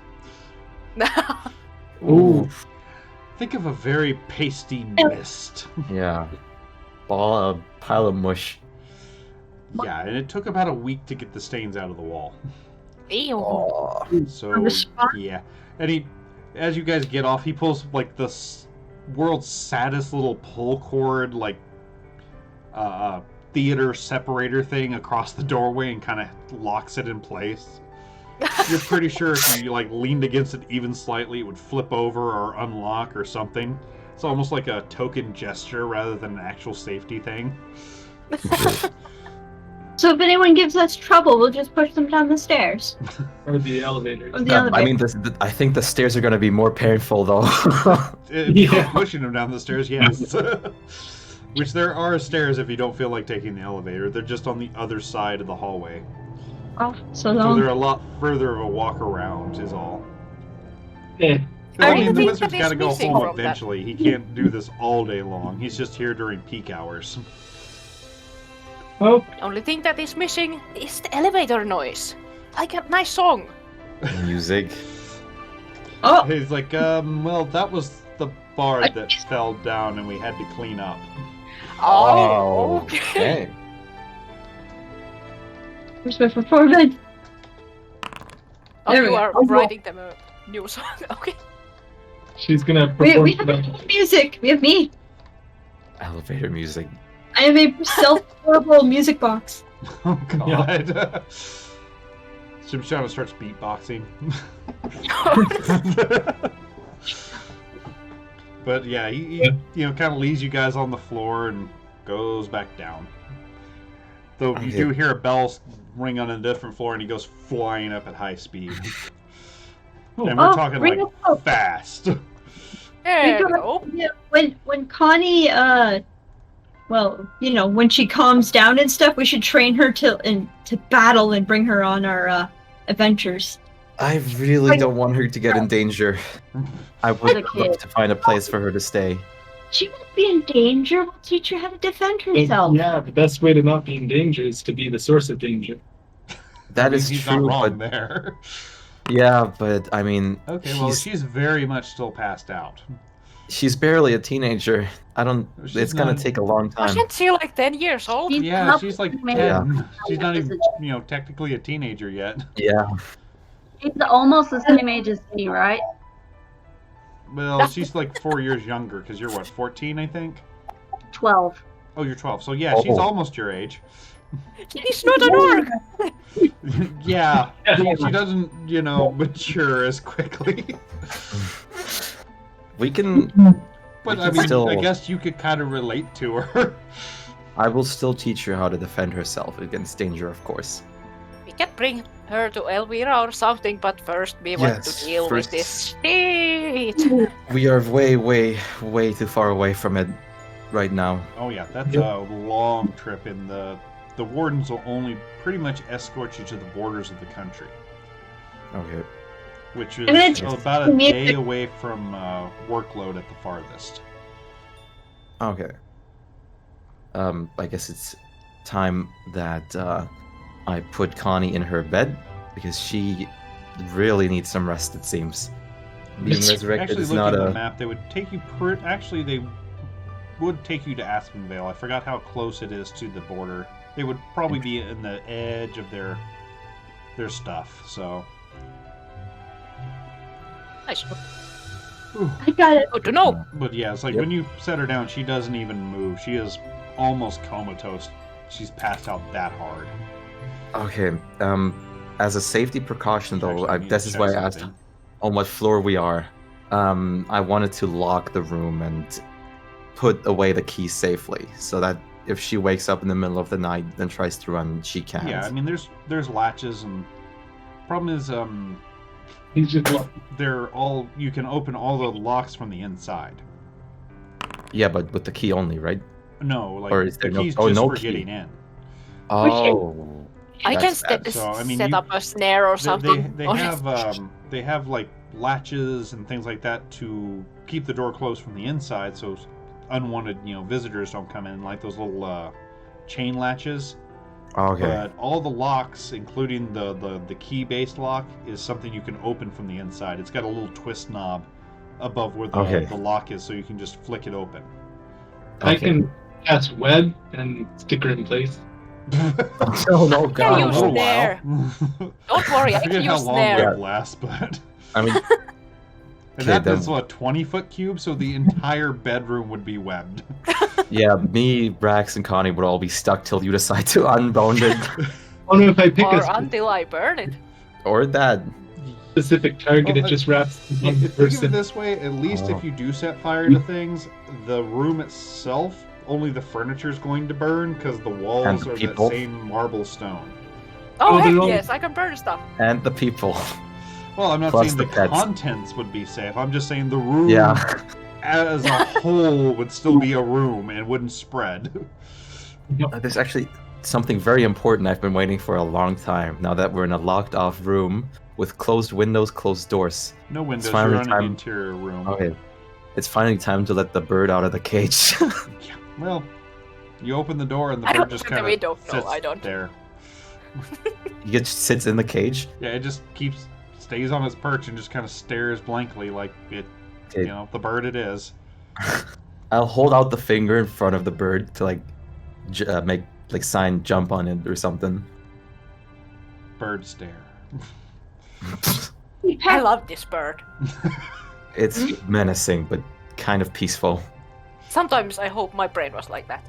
Ooh. Think of a very pasty mist. Yeah. Pile of mush. Yeah, and it took about a week to get the stains out of the wall. Ew. Oh. So, On the spot? yeah. And as you guys get off, he pulls like the world's saddest little pull cord, like theater separator thing across the doorway and kind of locks it in place. You're pretty sure if you like leaned against it even slightly, it would flip over or unlock or something. It's almost like a token gesture rather than an actual safety thing. So if anyone gives us trouble, we'll just push them down the stairs. Or the elevator. Or the elevator. I mean, I think the stairs are going to be more painful, though. If Yeah. you're pushing them down the stairs, yes. Which there are stairs if you don't feel like taking the elevator. They're just on the other side of the hallway. Oh, so So long. they're a lot further of a walk around, is all. Eh. I I mean, the think wizard's that got to is go missing home from that. eventually. He can't do this all day long. He's just here during peak hours. Oh, The only thing that is missing is the elevator noise. Like a nice song. Music. Oh, He's like, well, that was the bar I- that fell down and we had to clean up. Oh, okay. where's my performance? Oh, There you we go. are Oh, writing them a new song. Okay. she's gonna We perform have for them. music. We have me. Elevator music. I have a self-portable music box. Oh, God. Shimshana starts beatboxing. But yeah, he kind of leaves you guys on the floor and goes back down. Though you Okay. do hear a bell ring on a different floor, and he goes flying up at high speed. And we're talking bring like us up. fast. There We we got- go. Yeah, when Connie, well, when she calms down and stuff, we should train her to battle and bring her on our adventures. I really don't want her to get in danger. I As a would kid. love to find a place for her to stay. She won't be in danger. We'll teach her how to defend herself. Yeah, the best way to not be in danger is to be the source of danger. That is He's true, not wrong but there. yeah, but I mean, Okay, well, He's- she's very much still passed out. she's barely a teenager. She's It's gonna not- take a long time. Wasn't she like 10 years old? She's Yeah, not she's like a 10. She's not As even, a- technically a teenager yet. Yeah, She's almost the same age as me, right? Well, she's like 4 years younger, because you're what, 14, I think? 12. Oh, you're 12. So yeah, she's Oh. almost your age. He's not an orc. Yeah, she doesn't, mature as quickly. we can. But We I can mean, still- I guess you could kind of relate to her. I will still teach her how to defend herself against danger, of course. We can bring her to Elvira or something, but first we want Yes, to deal first- with this shit. We are way, way, way too far away from it right now. Oh yeah, that's Yep. a long trip, and the wardens will only pretty much escort you to the borders of the country, Okay. which And then is just about a me- day away from workload at the farthest. Okay. I guess it's time that I put Connie in her bed because she really needs some rest. It seems. Being resurrected Actually, is looking not at the a. map, they would take you. Actually, they would take you to Aspenvale. I forgot how close it is to the border. They would probably be in the edge of their stuff. So. Nice. I got it. Good to know. But yeah, it's like Yep. when you set her down, she doesn't even move. She is almost comatose. She's passed out that hard. Okay. As a safety precaution, though, Actually, this is why I check asked something. on what floor we are. I wanted to lock the room and put away the key safely, so that if she wakes up in the middle of the night and tries to run, she can't. Yeah, I mean, there's latches, and problem is, He's just lucky. they're all you can open all the locks from the inside. Yeah, but with the key only, right? No, like Or is the there key's no just for key? getting in. Oh. I can that's bad. So, I mean, set you- up a snare or something. They have like latches and things like that to keep the door closed from the inside, so unwanted visitors don't come in, like those little chain latches. Okay. But all the locks, including the key-based lock, is something you can open from the inside. It's got a little twist knob above where the lock is, so you can just flick it open. I Okay. can cast web and stick her in place. Oh no, Yeah, God. you For a snare. while. Don't worry, I I forget can how use long snare. web lasts, but I mean, and Okay, that's then- a 20-foot cube, so the entire bedroom would be webbed. yeah, me, Brax, and Connie would all be stuck till you decide to unbound it. Oh no, if I pick Or a until I burn it. Or that. specific target, Well, it just wraps Yeah, one think of it person. this way, at least Oh. if you do set fire to things, the room itself, only the furniture is going to burn because the walls And the are people. that same marble stone. Oh, Oh, they're heck all- yes, I can burn stuff. And the people. Well, I'm not Plus saying the the pets. contents would be safe. I'm just saying the room Yeah. as a whole would still be a room and wouldn't spread. There's actually something very important I've been waiting for a long time. Now that we're in a locked off room with closed windows, closed doors. No windows, finally you're in an time- interior room. Okay. It's finally time to let the bird out of the cage. Well, you open the door and the I bird don't just open the kind window. of No, sits I don't. there. He just sits in the cage. Yeah, it just stays on its perch and just kind of stares blankly like it, Okay. the bird it is. I'll hold out the finger in front of the bird to make sign jump on it or something. Bird stare. I love this bird. It's menacing but kind of peaceful. Sometimes I hope my brain was like that.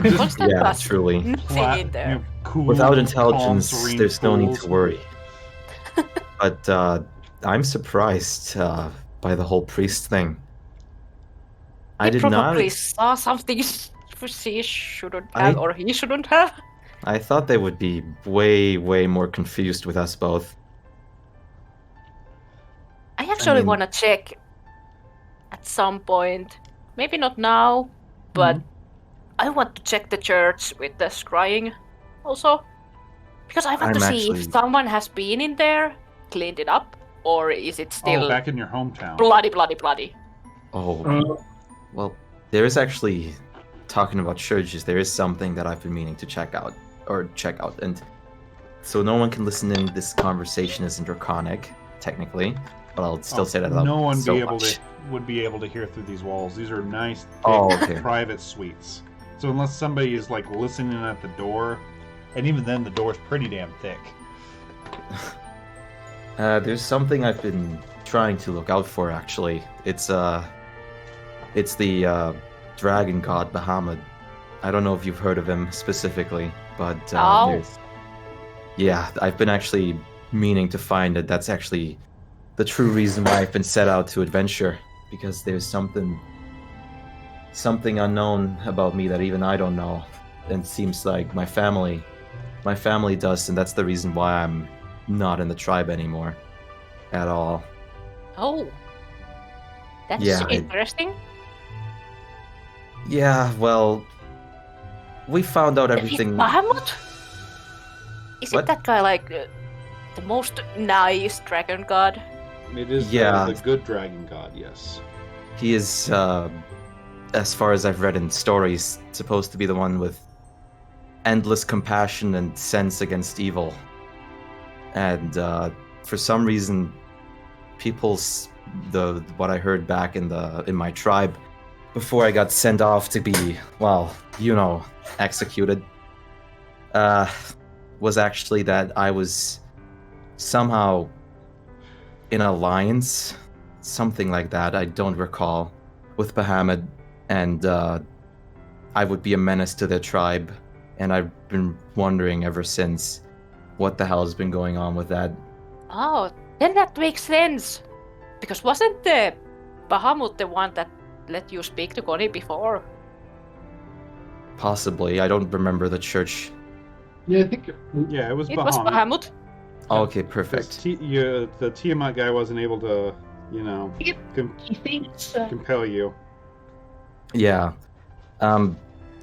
Just Constant Yeah, buzz. truly. Nothing flat, in there. cool, Without calm, intelligence, serene there's no need pools. to worry. But I'm surprised by the whole priest thing. I He did probably not. saw something she shouldn't I- have, or he shouldn't have. I thought they would be way, way more confused with us both. I actually mean- want to check at some point. Maybe not now, but Mm-hmm. I want to check the church with the scrying also. Because I want to I'm see actually- if someone has been in there, cleaned it up, or is it still Oh, back in your hometown. bloody, bloody, bloody? Oh, Uh, well, there is actually, talking about churches, there is something that I've been meaning to check out. And so no one can listen in, this conversation is in Draconic, technically, but I'll still say that out No one so be able much. would be able to hear through these walls. These are nice, thick, Oh, okay. private suites. So unless somebody is like listening at the door, and even then the door's pretty damn thick. There's something I've been trying to look out for, actually. It's the dragon god Bahamut. I don't know if you've heard of him specifically, but Oh. there's... Yeah, I've been actually meaning to find it. That's actually the true reason why I've been set out to adventure, because there's something unknown about me that even I don't know, and seems like my family does, and that's the reason why I'm not in the tribe anymore at all. Oh. That's Yeah, interesting. Yeah, well, we found out everything. Bahamut? Is What? it that guy like the most nice dragon god? It is Yeah. the good dragon god, yes. He is, as far as I've read in stories, supposed to be the one with endless compassion and sense against evil. And for some reason, what I heard back in my tribe before I got sent off to be, well, executed, was actually that I was somehow in alliance, something like that, I don't recall, with Bahamut, and I would be a menace to their tribe, and I've been wondering ever since what the hell has been going on with that. Oh, then that makes sense. Because wasn't the Bahamut the one that let you speak to Connie before. Possibly. I don't remember the church. Yeah, I think. Yeah, it was It was Bahamut. Bahamut. Oh, okay, 'Cause perfect. the Tiamat guy wasn't able to, Yep. He thinks. compel you. Yeah.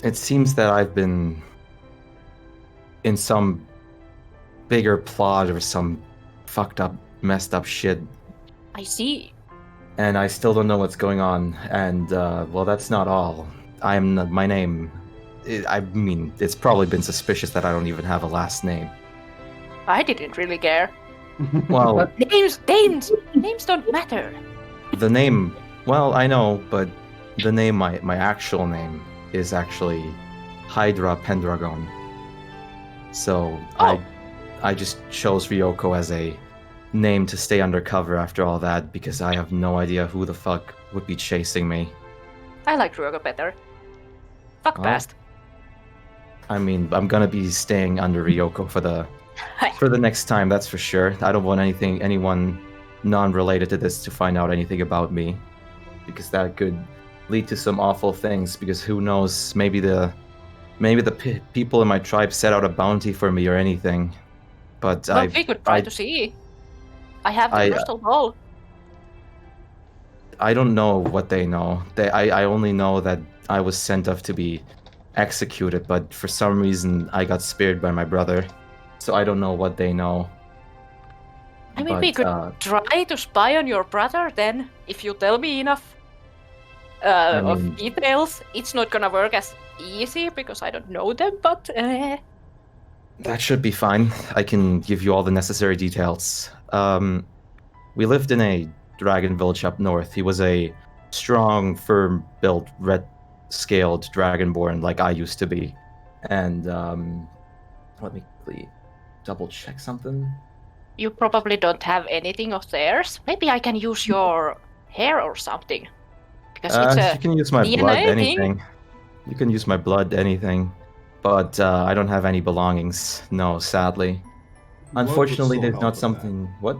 It seems that I've been in some bigger plot or some fucked up, messed up shit, I see. and I still don't know what's going on. And well, that's not all. My name. I mean, it's probably been suspicious that I don't even have a last name. I didn't really care. Well, Names don't matter. the name. Well, I know, but the name, my actual name, is actually Hydra Pendragon. So Oh. I just chose Ryoko as a name to stay undercover after all that because I have no idea who the fuck would be chasing me. I like Ruoga better. Fuck Oh. past. I mean, I'm gonna be staying under Ryoko for the next time, that's for sure. I don't want anyone non-related to this to find out anything about me, because that could lead to some awful things. Because who knows? Maybe the people in my tribe set out a bounty for me or anything. But Well, we could try to see. I have the crystal ball. I don't know what they know. I only know that I was sent off to be executed, but for some reason I got spared by my brother. So I don't know what they know. I mean, we could try to spy on your brother then, if you tell me enough of details. It's not gonna work as easy because I don't know them, but that should be fine. I can give you all the necessary details. We lived in a dragon village up north. He was a strong, firm-built, red-scaled dragonborn like I used to be. And let me quickly double-check something. you probably don't have anything of theirs. Maybe I can use your hair or something. Because it's a you can use my DNA blood, thing. anything. You can use my blood, anything. But I don't have any belongings. No, sadly. Unfortunately, there's not something. What?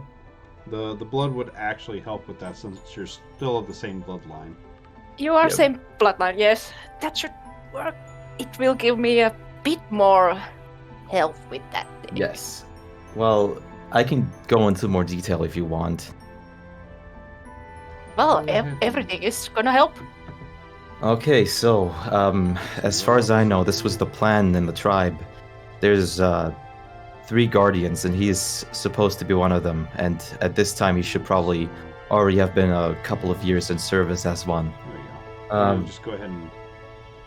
The blood would actually help with that since you're still of the same bloodline. You are Yep. same bloodline, yes. That should work. It will give me a bit more help with that thing. Yes. Well, I can go into more detail if you want. Well, Go ahead. everything is gonna help. Okay, so as far as I know, this was the plan in the tribe. There's 3 guardians, and he's supposed to be one of them. And at this time, he should probably already have been a couple of years in service as one. There you go. Just go ahead and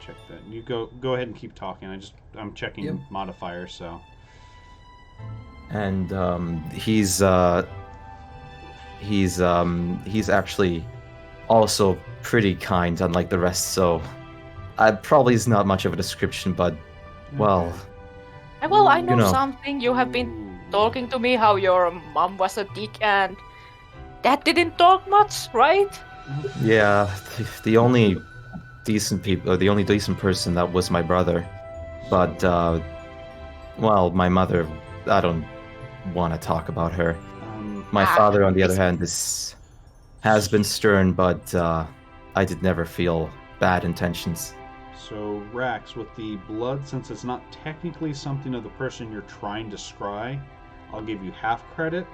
check that. You go ahead and keep talking. I'm checking Yep. modifiers, so. And he's actually also pretty kind, unlike the rest. So, probably is not much of a description, but well, Well, I know, know. something. You have been talking to me how your mom was a dick and that didn't talk much, right? yeah. The only decent the only decent person that was my brother, but well, my mother. I don't want to talk about her. My father, on the other hand, has been stern, but I did never feel bad intentions. So, Rax, with the blood, since it's not technically something of the person you're trying to scry, I'll give you half credit.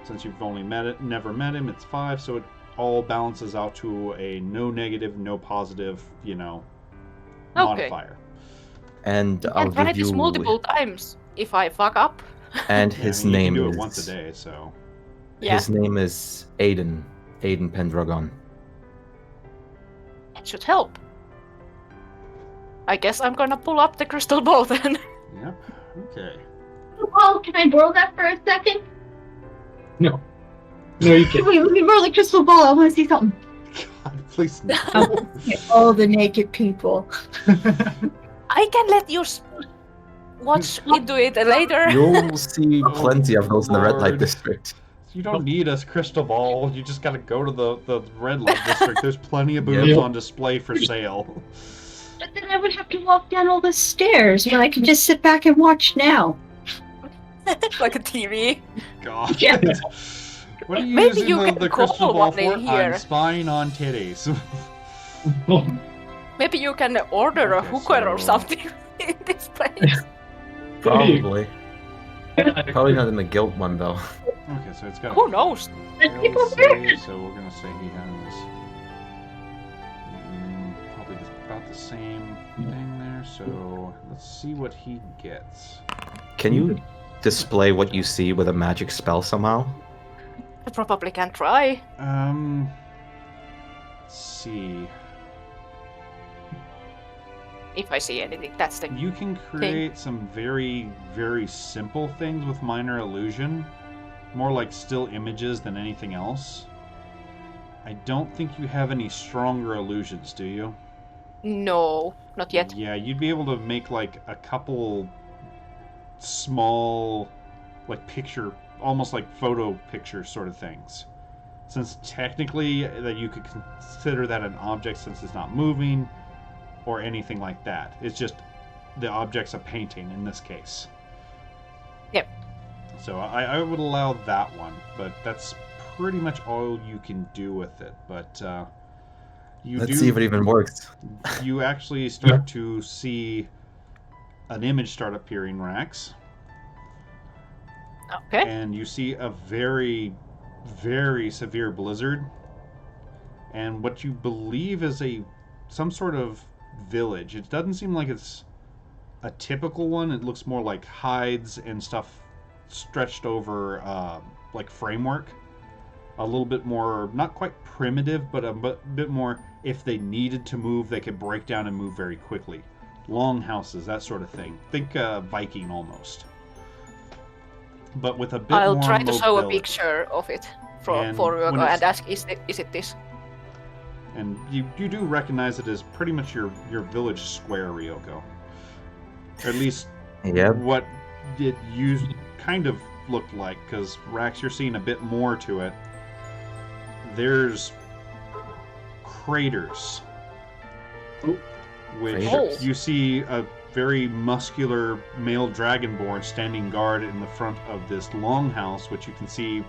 Since you've only never met him, it's 5, so it all balances out to a no negative, no positive, modifier. And I I'll can try give this you. multiple times if I fuck up. And Yeah, his I mean, name you can do is. it once a day, so. Yeah, His name is Aiden Pendragon. it should help. I guess I'm gonna pull up the crystal ball then. Yep. Okay. Oh, can I borrow that for a second? No, you can't. Wait, let me borrow the crystal ball. I want to see something. God, please no. All the naked people. I can let you watch into it later. You'll see plenty of those in the red light Lord. district. You don't need a crystal ball. You just gotta go to the red light district. There's plenty of boobs Yep. on display for sale. But then I would have to walk down all the stairs when I could just sit back and watch now. Like a TV. God. Yeah. What are you Maybe using you the can crystal call ball one in for? here. I'm spying on titties. Maybe you can order a Okay, hooker or so- something in this place. Probably. Probably not in the guild one though. Okay, so it's got. Who knows? There's people fail there. save, so we're gonna say he has probably about the same thing there. So let's see what he gets. Can you display what you see with a magic spell somehow? I probably can try. Let's see. If I see anything, that's the. You can create some very, very simple things with minor illusion. More like still images than anything else. I don't think you have any stronger illusions, do you? No, not yet. Yeah, you'd be able to make like a couple small, like picture, almost like photo picture sort of things. Since technically that you could consider that an object since it's not moving or anything like that. It's just the object's a painting in this case. Yep. So I would allow that one, but that's pretty much all you can do with it. But Let's see if it even works. You actually start to see an image start appearing, Rax. Okay. And you see a very, very severe blizzard. And what you believe is some sort of village. It doesn't seem like it's a typical one. It looks more like hides and stuff stretched over like framework. A little bit more, not quite primitive, but a bit more, if they needed to move, they could break down and move very quickly. Long houses, that sort of thing. Think Viking almost. But with a bit I'll more try to show a mobility. picture of it for And Ryoko when it's- and ask, is it this? And you do recognize it as pretty much your village square, Ryoko. Or at least Yep. what it kind of looked like, because Rax, you're seeing a bit more to it. There's craters. Which Craters? you see a very muscular male dragonborn standing guard in the front of this longhouse, which you can see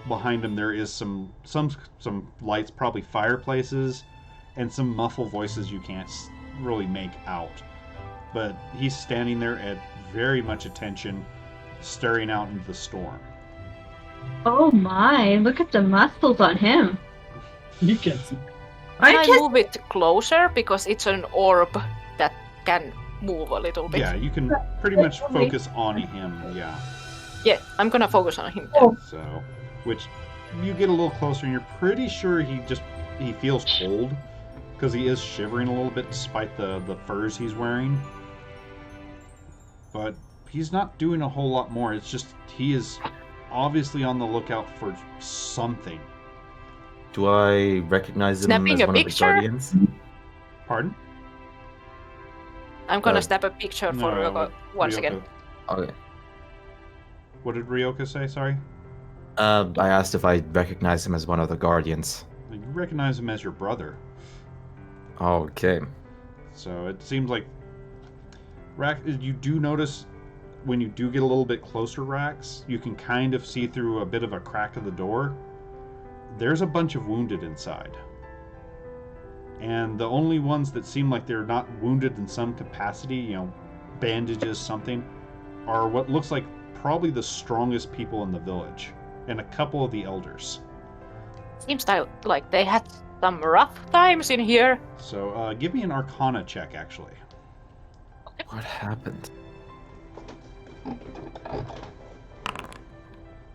behind him. There is some lights, probably fireplaces, and some muffled voices you can't really make out. But he's standing there at very much attention, staring out into the storm. Oh my, look at the muscles on him. You can see. Can I just- move it closer because it's an orb that can move a little bit? Yeah, you can pretty much focus on him, yeah. Yeah, I'm gonna focus on him. Oh. So, which you get a little closer and you're pretty sure he feels cold because he is shivering a little bit despite the furs he's wearing. But he's not doing a whole lot more. It's just he is obviously on the lookout for something. Do I recognize him Snapping as a one of the picture? guardians? Pardon? I'm gonna Uh, snap a picture for No, Ryoko once Ryoko. again. Okay. What did Ryoka say? Sorry? I asked if I recognize him as one of the guardians. You recognize him as your brother. Okay. So it seems like Rax, you do notice when you do get a little bit closer, Rax, you can kind of see through a bit of a crack of the door. There's a bunch of wounded inside. And the only ones that seem like they're not wounded in some capacity, bandages, something, are what looks like probably the strongest people in the village. And a couple of the elders. Seems like they had some rough times in here. So give me an Arcana check, actually. What happened?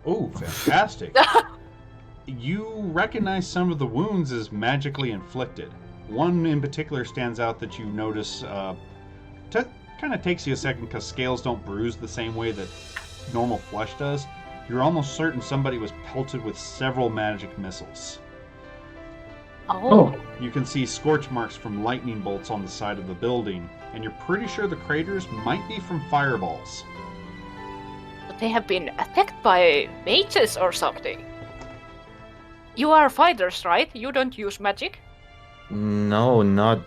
Oh, fantastic. You recognize some of the wounds as magically inflicted. One in particular stands out that you notice kind of takes you a second because scales don't bruise the same way that normal flesh does. You're almost certain somebody was pelted with several magic missiles. Oh. You can see scorch marks from lightning bolts on the side of the building, and you're pretty sure the craters might be from fireballs. But they have been attacked by mages or something. You are fighters, right? You don't use magic? No, not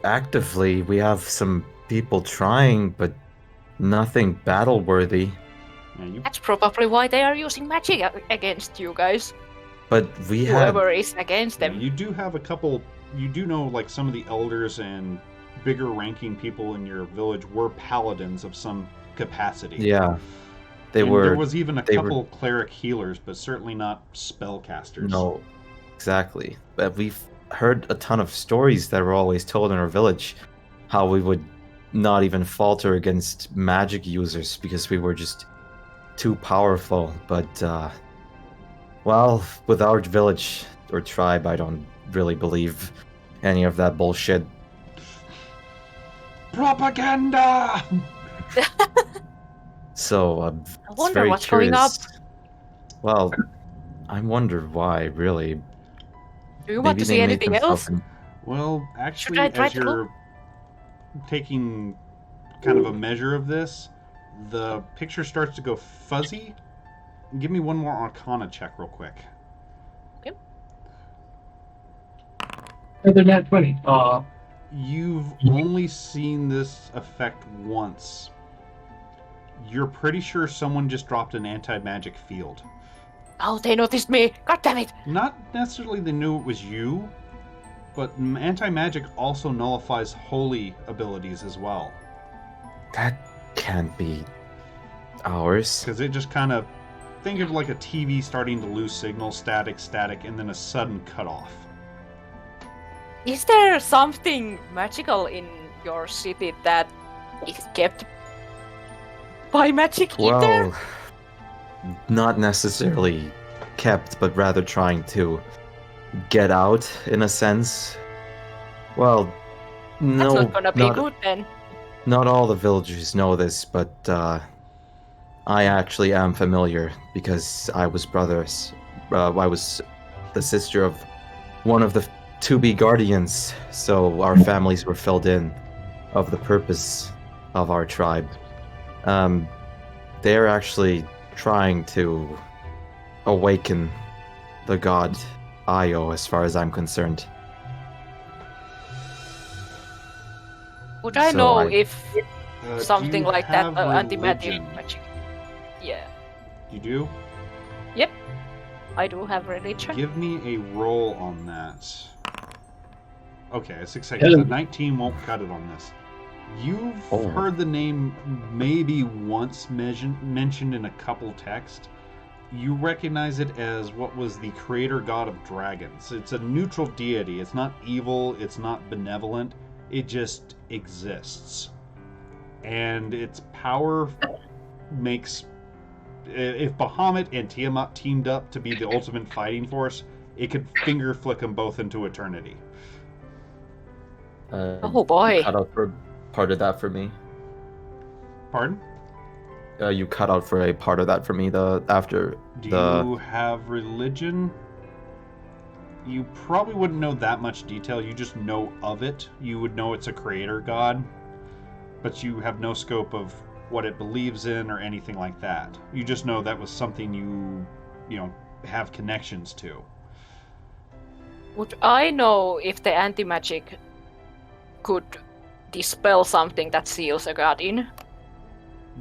actively. We have some people trying, but nothing battle-worthy. Yeah, That's probably why they are using magic against you guys. But we have... Whoever is against them. You do have a couple you do know, like, some of the elders and bigger ranking people in your village were paladins of some capacity. Yeah, There was even a couple cleric healers, but certainly not spellcasters. No, exactly. But we've heard a ton of stories that were always told in our village, how we would not even falter against magic users because we were just too powerful. But, well, with our village or tribe, I don't really believe any of that bullshit. Propaganda! So, I it's wonder very what's curious. going up. Well, I wonder why, really. Do you want to see anything else? Well, actually, I try as to look? you're taking kind of a measure of this, the picture starts to go fuzzy. Give me one more Arcana check real quick. Another nat 20. You've only seen this effect once. You're pretty sure someone just dropped an anti-magic field. Oh, they noticed me. God damn it. Not necessarily they knew it was you, but anti-magic also nullifies holy abilities as well. That can't be ours. Because it just kind of... Think of like a TV starting to lose signal, static, and then a sudden cutoff. Is there something magical in your city that is kept by magic either? Well, not necessarily kept, but rather trying to get out, in a sense. Well, no, That's not gonna be good then. Not all the villagers know this, but I actually am familiar because I was I was the sister of one of the to-be guardians, so our families were filled in of the purpose of our tribe. They're actually trying to awaken the god Io, as far as I'm concerned. Would I So know I- if Do something you like that, have anti-magic religion? magic? Yeah, You do? I do have religion. Give me a roll on that. Okay, a 6 seconds. A 19 won't cut it on this. You've Oh. heard the name maybe once mentioned in a couple texts. You recognize it as what was the creator god of dragons. It's a neutral deity. It's not evil. It's not benevolent. It just exists. And its power makes... If Bahamut and Tiamat teamed up to be the ultimate fighting force, it could finger flick them both into eternity. Oh boy. You cut out for part of that for me. Pardon? You cut out for a part of that for me. Do you have religion? You probably wouldn't know that much detail. You just know of it. You would know it's a creator god, but you have no scope of what it believes in or anything like that. You just know that was something you know, have connections to. Would I know if the anti-magic could dispel something that seals a god in?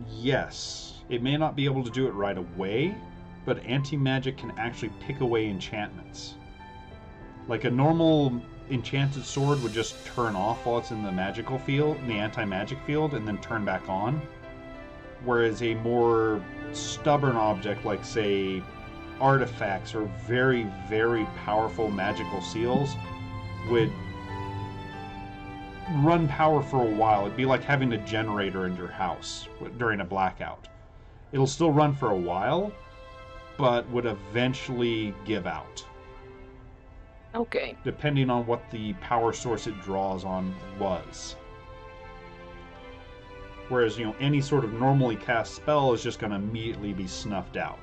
Yes. It may not be able to do it right away, but anti-magic can actually pick away enchantments. Like a normal enchanted sword would just turn off while it's in the magical field, in the anti-magic field, and then turn back on. Whereas a more stubborn object, like, say, artifacts or very, very powerful magical seals, would run power for a while. It'd be like having a generator in your house during a blackout. It'll still run for a while, but would eventually give out. Okay. Depending on what the power source it draws on was. Whereas, you know, any sort of normally cast spell is just going to immediately be snuffed out.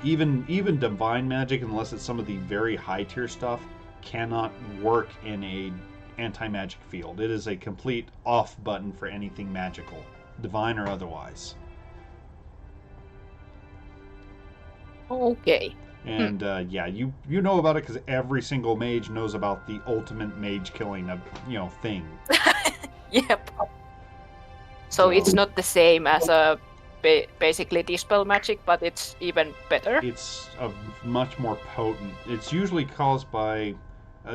Even divine magic, unless it's some of the very high tier stuff, cannot work in a anti-magic field. It is a complete off button for anything magical, divine or otherwise. Okay. And yeah, you know about it because every single mage knows about the ultimate mage killing thing. Yep. So it's not the same as a basically dispel magic, but it's even better. It's a much more potent. It's usually caused by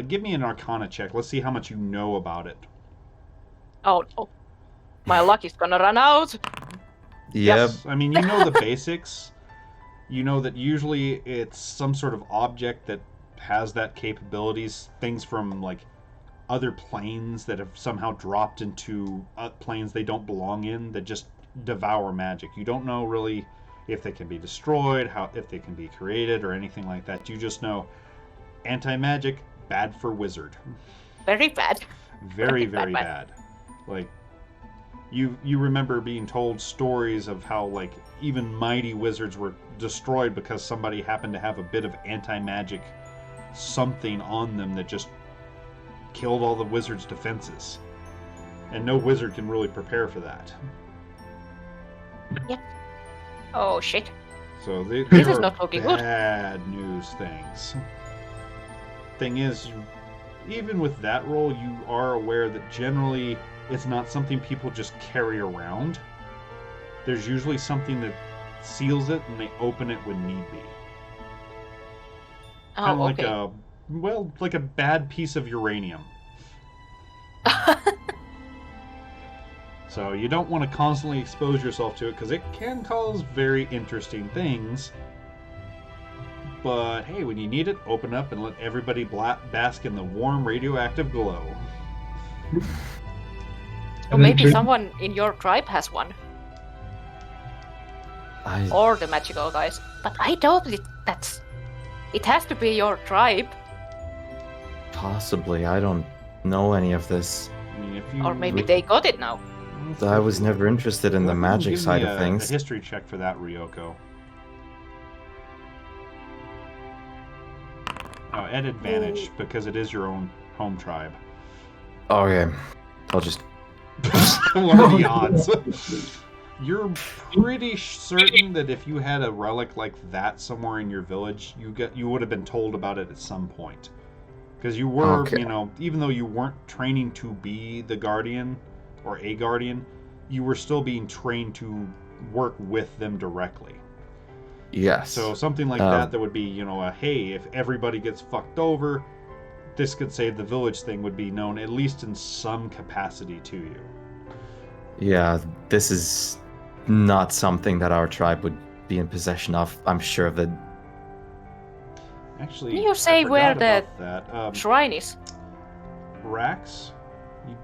Give me an Arcana check. Let's see how much you know about it. Oh no. My luck is gonna run out. Yes. I mean, you know the basics. You know that usually it's some sort of object that has that capabilities. Things from, like, other planes that have somehow dropped into planes they don't belong in that just devour magic. You don't know really if they can be destroyed, if they can be created, or anything like that. You just know anti-magic, bad for wizard. Very bad. Very, very bad. Like, you remember being told stories of how, like, even mighty wizards were destroyed because somebody happened to have a bit of anti-magic something on them that just killed all the wizard's defenses. And no wizard can really prepare for that. Yep. Oh shit. So they This are is not looking good. bad news things. Thing is, even with that roll, you are aware that generally it's not something people just carry around. There's usually something that seals it and they open it when need be. Oh, Kind of okay. like a bad piece of uranium. So you don't want to constantly expose yourself to it because it can cause very interesting things. But hey, when you need it, open up and let everybody bask in the warm radioactive glow. Or maybe someone in your tribe has one. Or the magical guys. But I doubt it has to be your tribe. Possibly. I don't know any of this. I mean, if you Or maybe they got it now. I was never interested in the magic side of A things. history check for that, Ryoko. Oh, at advantage, because it is your own home tribe. Okay. I'll just... What are the odds? You're pretty certain that if you had a relic like that somewhere in your village, you would have been told about it at some point. Because you were, Okay. even though you weren't training to be the guardian or a guardian, you were still being trained to work with them directly. Yes. So something like that would be, hey, if everybody gets fucked over, this could save the village thing would be known at least in some capacity to you. Yeah, this is not something that our tribe would be in possession of. I'm sure of it. Actually, Can you say I where forgot the about that. shrine is? Rax, you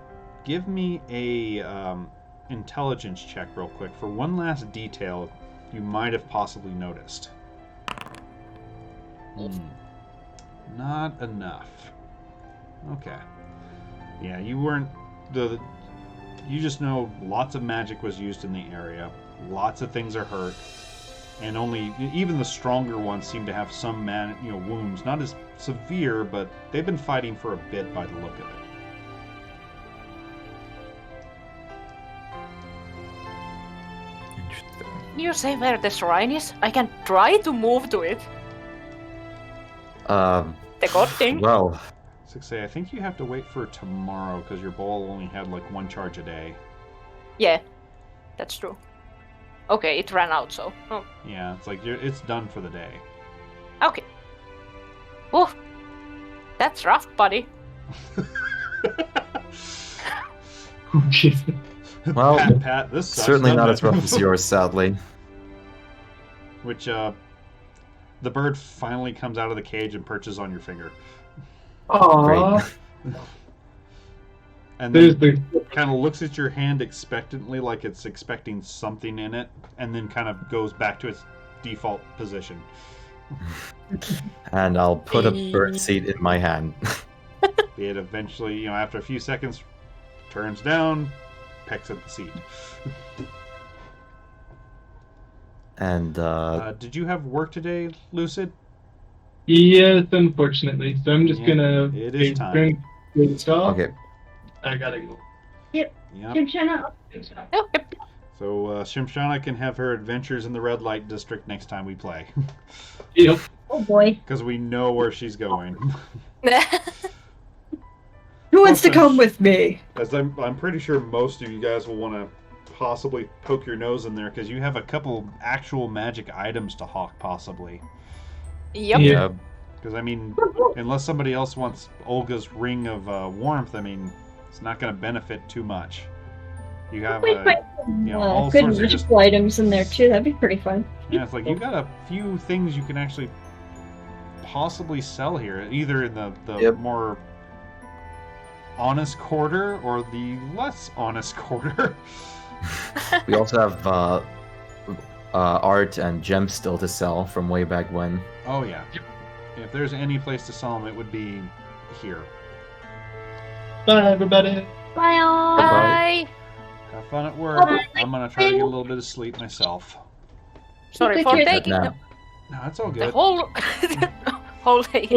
give me a intelligence check real quick for one last detail you might have possibly noticed. Not enough. Okay. Yeah, you weren't you just know lots of magic was used in the area. Lots of things are hurt. And even the stronger ones seem to have some wounds. Not as severe, but they've been fighting for a bit by the look of it. Interesting. Can you say where the shrine is? I can try to move to it. The god thing. Well, 6A, I think you have to wait for tomorrow because your ball only had like one charge a day. Yeah, that's true. Okay, it ran out, so. Oh. Yeah, it's like it's done for the day. Okay. Oh, that's rough, buddy. Oh, Jesus. Well, Pat, this sucks, certainly not doesn't as rough it? as yours, sadly. Which, the bird finally comes out of the cage and perches on your finger. Aww. And There's then the kind of looks at your hand expectantly, like it's expecting something in it, and then kind of goes back to its default position. And I'll put a bird seed in my hand. It eventually, after a few seconds, turns down, pecks at the seed. And, did you have work today, Lucid? Yes, unfortunately. So I'm just gonna it is time. Good stuff. okay. I gotta go. Yep. Shimshana. Okay. So Shimshana can have her adventures in the red light district next time we play, Yep. Oh boy. because we know where she's going. Who wants to come with me? As I'm pretty sure most of you guys will want to possibly poke your nose in there because you have a couple actual magic items to hawk, possibly. Yep. Yeah. Because I mean, unless somebody else wants Olga's ring of warmth, I mean, it's not going to benefit too much. You have all good sorts of just magical items in there too. That'd be pretty fun. yeah. It's like you got a few things you can actually possibly sell here, either in the more honest quarter or the less honest quarter. We also have art and gems still to sell from way back when. Oh yeah. If there's any place to sell them, it would be here. Bye, everybody. Bye all. Bye. Have fun at work. I'm gonna try to get a little bit of sleep myself. Sorry for Good taking nap. No, that's all the good. whole day.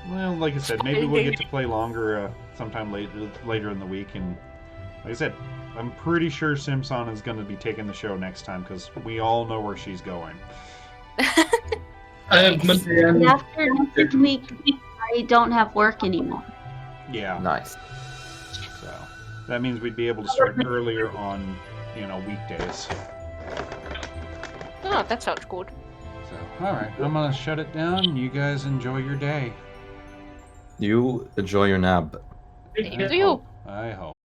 Well, like I said, maybe we'll get to play longer sometime later in the week. And like I said, I'm pretty sure Simson is going to be taking the show next time because we all know where she's going. I have Monday And and after next week, I don't have work anymore. Yeah. Nice. So that means we'd be able to start earlier on, weekdays. Oh, that sounds good. So, all right, I'm gonna shut it down. You guys enjoy your day. You enjoy your nap. Do you? I hope.